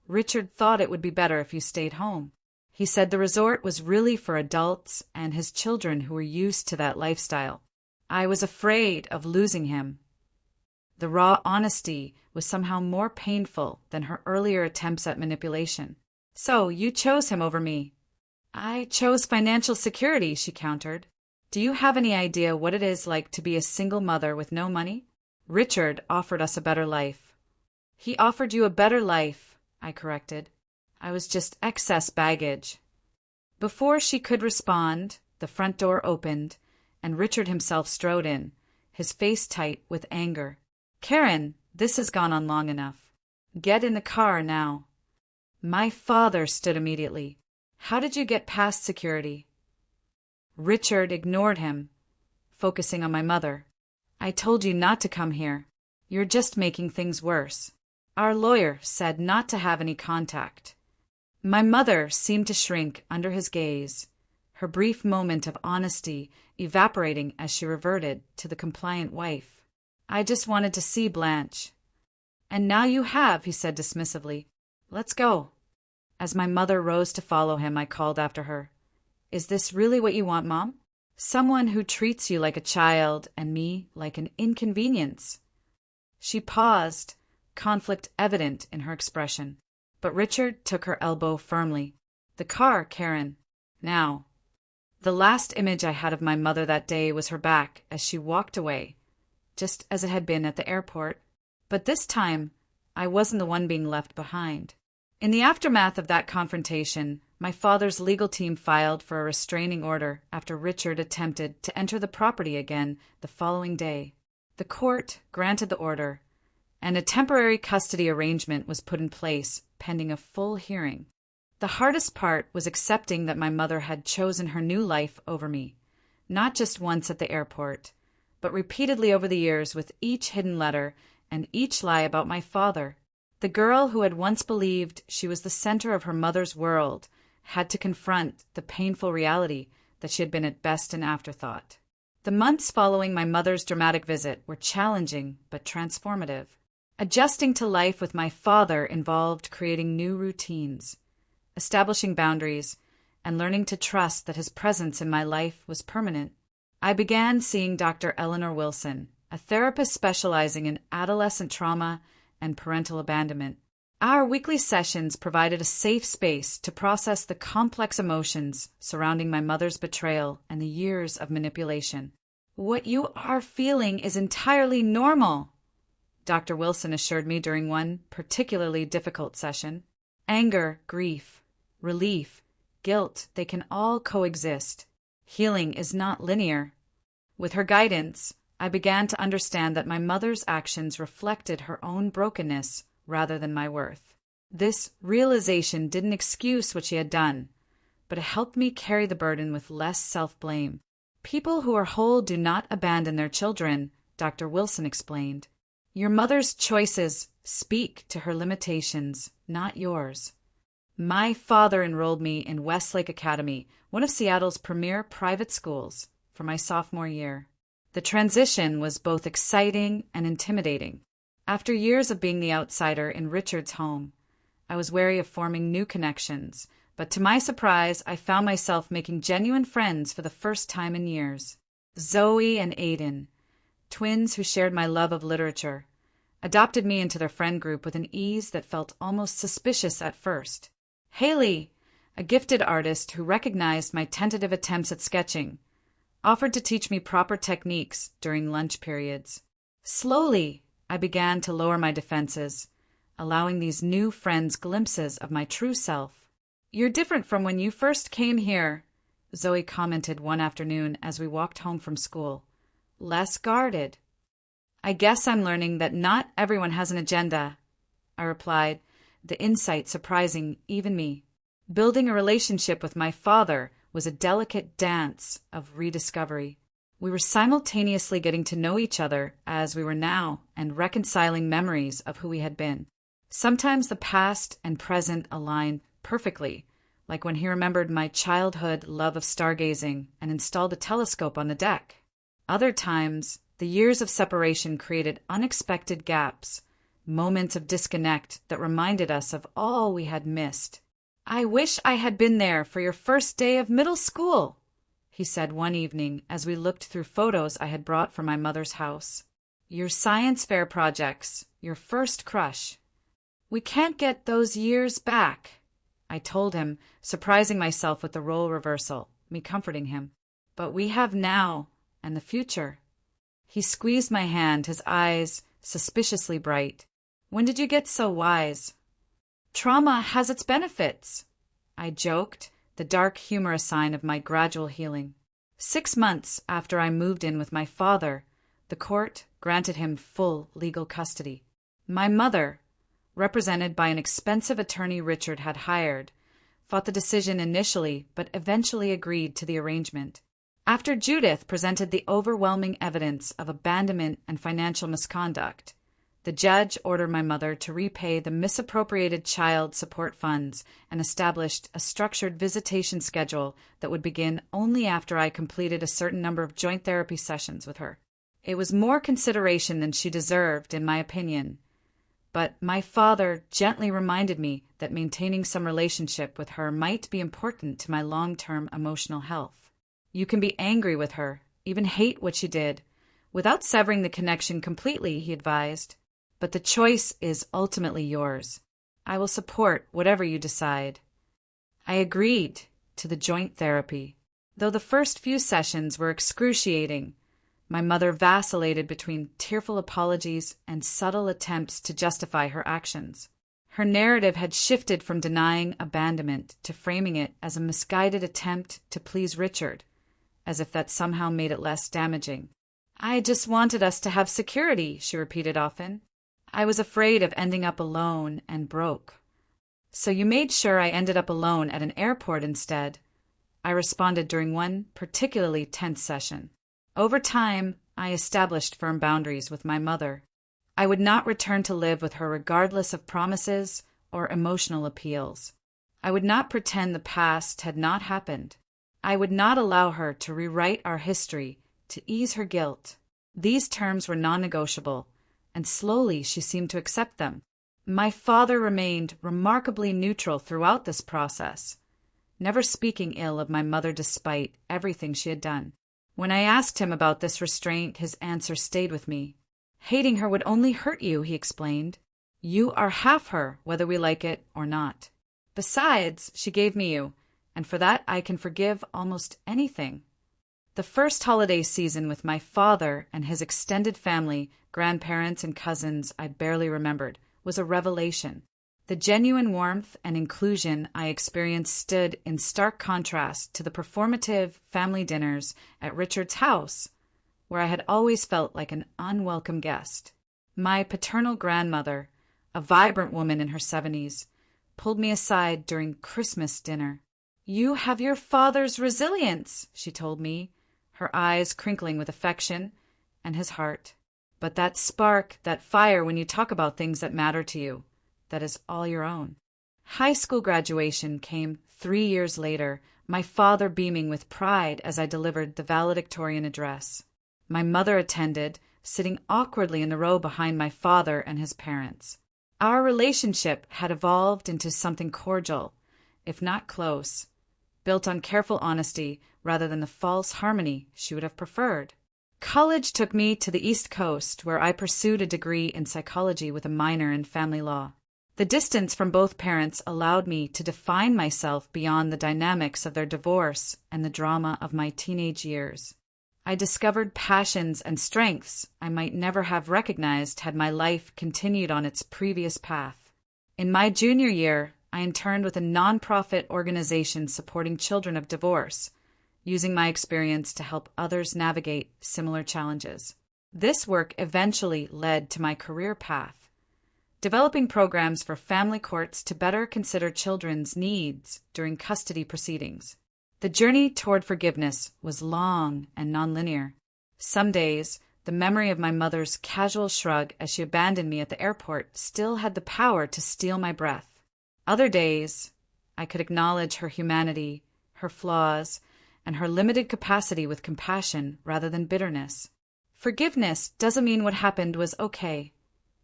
Richard thought it would be better if you stayed home. He said the resort was really for adults and his children who were used to that lifestyle. I was afraid of losing him. The raw honesty was somehow more painful than her earlier attempts at manipulation. So you chose him over me. I chose financial security, she countered. Do you have any idea what it is like to be a single mother with no money? Richard offered us a better life. He offered you a better life, I corrected. I was just excess baggage. Before she could respond, the front door opened, and Richard himself strode in, his face tight with anger. Karen, this has gone on long enough. Get in the car now. My father stood immediately. How did you get past security? Richard ignored him, focusing on my mother. I told you not to come here. You're just making things worse. Our lawyer said not to have any contact. My mother seemed to shrink under his gaze, her brief moment of honesty evaporating as she reverted to the compliant wife. I just wanted to see Blanche. And now you have, he said dismissively. Let's go. As my mother rose to follow him, I called after her. Is this really what you want, Mom? Someone who treats you like a child and me like an inconvenience. She paused, conflict evident in her expression. But Richard took her elbow firmly. The car, Karen. Now. The last image I had of my mother that day was her back as she walked away, just as it had been at the airport. But this time, I wasn't the one being left behind. In the aftermath of that confrontation, my father's legal team filed for a restraining order after Richard attempted to enter the property again the following day. The court granted the order, and a temporary custody arrangement was put in place pending a full hearing. The hardest part was accepting that my mother had chosen her new life over me, not just once at the airport, but repeatedly over the years with each hidden letter and each lie about my father. The girl who had once believed she was the center of her mother's world had to confront the painful reality that she had been at best an afterthought. The months following my mother's dramatic visit were challenging but transformative. Adjusting to life with my father involved creating new routines, establishing boundaries, and learning to trust that his presence in my life was permanent. I began seeing Dr. Eleanor Wilson, a therapist specializing in adolescent trauma and parental abandonment. Our weekly sessions provided a safe space to process the complex emotions surrounding my mother's betrayal and the years of manipulation. "What you are feeling is entirely normal," Dr. Wilson assured me during one particularly difficult session. "Anger, grief, relief, guilt, they can all coexist. Healing is not linear." With her guidance, I began to understand that my mother's actions reflected her own brokenness rather than my worth. This realization didn't excuse what she had done, but it helped me carry the burden with less self-blame. "People who are whole do not abandon their children," Dr. Wilson explained. "Your mother's choices speak to her limitations, not yours." My father enrolled me in Westlake Academy, one of Seattle's premier private schools, for my sophomore year. The transition was both exciting and intimidating. After years of being the outsider in Richard's home, I was wary of forming new connections, but to my surprise, I found myself making genuine friends for the first time in years. Zoe and Aiden, twins who shared my love of literature, adopted me into their friend group with an ease that felt almost suspicious at first. Haley, a gifted artist who recognized my tentative attempts at sketching, offered to teach me proper techniques during lunch periods. Slowly, I began to lower my defenses, allowing these new friends glimpses of my true self. "You're different from when you first came here," Zoe commented one afternoon as we walked home from school. "Less guarded." "I guess I'm learning that not everyone has an agenda," I replied, the insight surprising even me. Building a relationship with my father was a delicate dance of rediscovery. We were simultaneously getting to know each other as we were now and reconciling memories of who we had been. Sometimes the past and present aligned perfectly, like when he remembered my childhood love of stargazing and installed a telescope on the deck. Other times, the years of separation created unexpected gaps, moments of disconnect that reminded us of all we had missed. "I wish I had been there for your first day of middle school," he said one evening as we looked through photos I had brought from my mother's house. "Your science fair projects, your first crush. We can't get those years back," I told him, surprising myself with the role reversal, me comforting him. "But we have now and the future." He squeezed my hand, his eyes suspiciously bright. "When did you get so wise?" "Trauma has its benefits," I joked, the dark humor a sign of my gradual healing. 6 months after I moved in with my father, the court granted him full legal custody. My mother, represented by an expensive attorney Richard had hired, fought the decision initially but eventually agreed to the arrangement. After Judith presented the overwhelming evidence of abandonment and financial misconduct, the judge ordered my mother to repay the misappropriated child support funds and established a structured visitation schedule that would begin only after I completed a certain number of joint therapy sessions with her. It was more consideration than she deserved, in my opinion, but my father gently reminded me that maintaining some relationship with her might be important to my long-term emotional health. "You can be angry with her, even hate what she did, without severing the connection completely," he advised. "But the choice is ultimately yours. I will support whatever you decide." I agreed to the joint therapy. Though the first few sessions were excruciating, my mother vacillated between tearful apologies and subtle attempts to justify her actions. Her narrative had shifted from denying abandonment to framing it as a misguided attempt to please Richard, as if that somehow made it less damaging. "I just wanted us to have security," she repeated often. "I was afraid of ending up alone and broke." "So you made sure I ended up alone at an airport instead," I responded during one particularly tense session. Over time, I established firm boundaries with my mother. I would not return to live with her regardless of promises or emotional appeals. I would not pretend the past had not happened. I would not allow her to rewrite our history to ease her guilt. These terms were non-negotiable, and slowly she seemed to accept them. My father remained remarkably neutral throughout this process, never speaking ill of my mother despite everything she had done. When I asked him about this restraint, his answer stayed with me. "Hating her would only hurt you," he explained. You are half her, whether we like it or not. Besides, she gave me you, and for that I can forgive almost anything. The first holiday season with my father and his extended family, grandparents and cousins I barely remembered, was a revelation. The genuine warmth and inclusion I experienced stood in stark contrast to the performative family dinners at Richard's house, where I had always felt like an unwelcome guest. My paternal grandmother, a vibrant woman in her 70s, pulled me aside during Christmas dinner. "You have your father's resilience," she told me, her eyes crinkling with affection, and his heart. "But that spark, that fire when you talk about things that matter to you, that is all your own." High school graduation came 3 years later, my father beaming with pride as I delivered the valedictorian address. My mother attended, sitting awkwardly in the row behind my father and his parents. Our relationship had evolved into something cordial, if not close, built on careful honesty rather than the false harmony she would have preferred. College took me to the East Coast, where I pursued a degree in psychology with a minor in family law. The distance from both parents allowed me to define myself beyond the dynamics of their divorce and the drama of my teenage years. I discovered passions and strengths I might never have recognized had my life continued on its previous path. In my junior year, I interned with a nonprofit organization supporting children of divorce, using my experience to help others navigate similar challenges. This work eventually led to my career path, developing programs for family courts to better consider children's needs during custody proceedings. The journey toward forgiveness was long and nonlinear. Some days, the memory of my mother's casual shrug as she abandoned me at the airport still had the power to steal my breath. Other days, I could acknowledge her humanity, her flaws, and her limited capacity with compassion rather than bitterness. Forgiveness doesn't mean what happened was okay,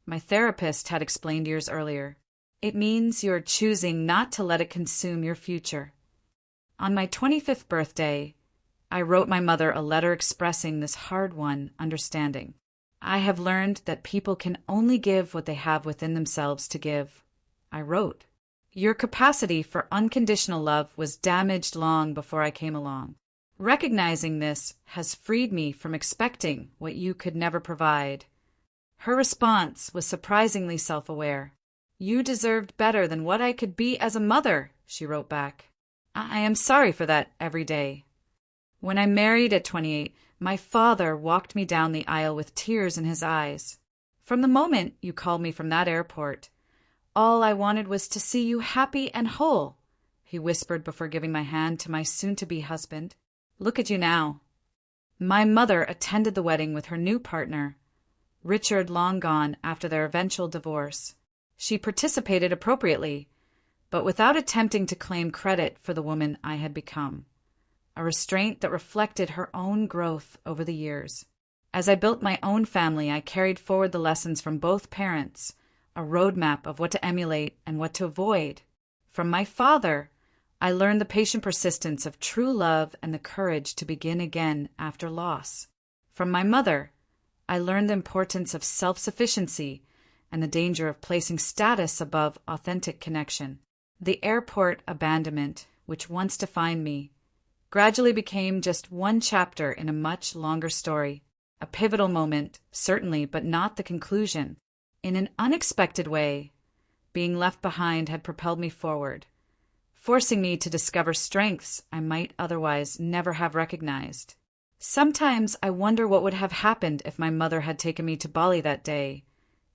my therapist had explained years earlier. It means you're choosing not to let it consume your future. On my 25th birthday, I wrote my mother a letter expressing this hard-won understanding. "I have learned that people can only give what they have within themselves to give," I wrote. "Your capacity for unconditional love was damaged long before I came along. Recognizing this has freed me from expecting what you could never provide." Her response was surprisingly self-aware. "You deserved better than what I could be as a mother," she wrote back. "I am sorry for that every day." When I married at 28, my father walked me down the aisle with tears in his eyes. "From the moment you called me from that airport, all I wanted was to see you happy and whole," he whispered before giving my hand to my soon-to-be husband. "Look at you now." My mother attended the wedding with her new partner, Richard, long gone after their eventual divorce. She participated appropriately, but without attempting to claim credit for the woman I had become, a restraint that reflected her own growth over the years. As I built my own family, I carried forward the lessons from both parents, a roadmap of what to emulate and what to avoid. From my father, I learned the patient persistence of true love and the courage to begin again after loss. From my mother, I learned the importance of self-sufficiency and the danger of placing status above authentic connection. The airport abandonment, which once defined me, gradually became just one chapter in a much longer story. A pivotal moment, certainly, but not the conclusion. In an unexpected way, being left behind had propelled me forward, forcing me to discover strengths I might otherwise never have recognized. Sometimes I wonder what would have happened if my mother had taken me to Bali that day,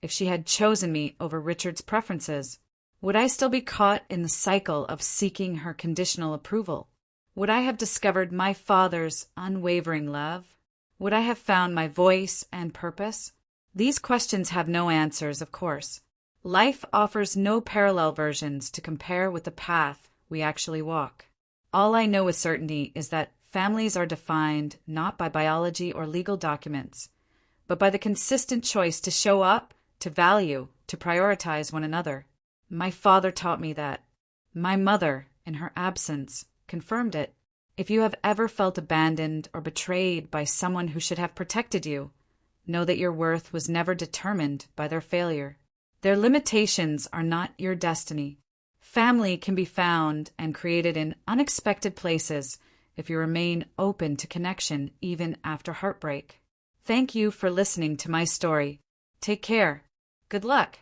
if she had chosen me over Richard's preferences. Would I still be caught in the cycle of seeking her conditional approval? Would I have discovered my father's unwavering love? Would I have found my voice and purpose? These questions have no answers, of course. Life offers no parallel versions to compare with the path we actually walk. All I know with certainty is that families are defined not by biology or legal documents, but by the consistent choice to show up, to value, to prioritize one another. My father taught me that. My mother, in her absence, confirmed it. If you have ever felt abandoned or betrayed by someone who should have protected you, know that your worth was never determined by their failure. Their limitations are not your destiny. Family can be found and created in unexpected places if you remain open to connection even after heartbreak. Thank you for listening to my story. Take care. Good luck.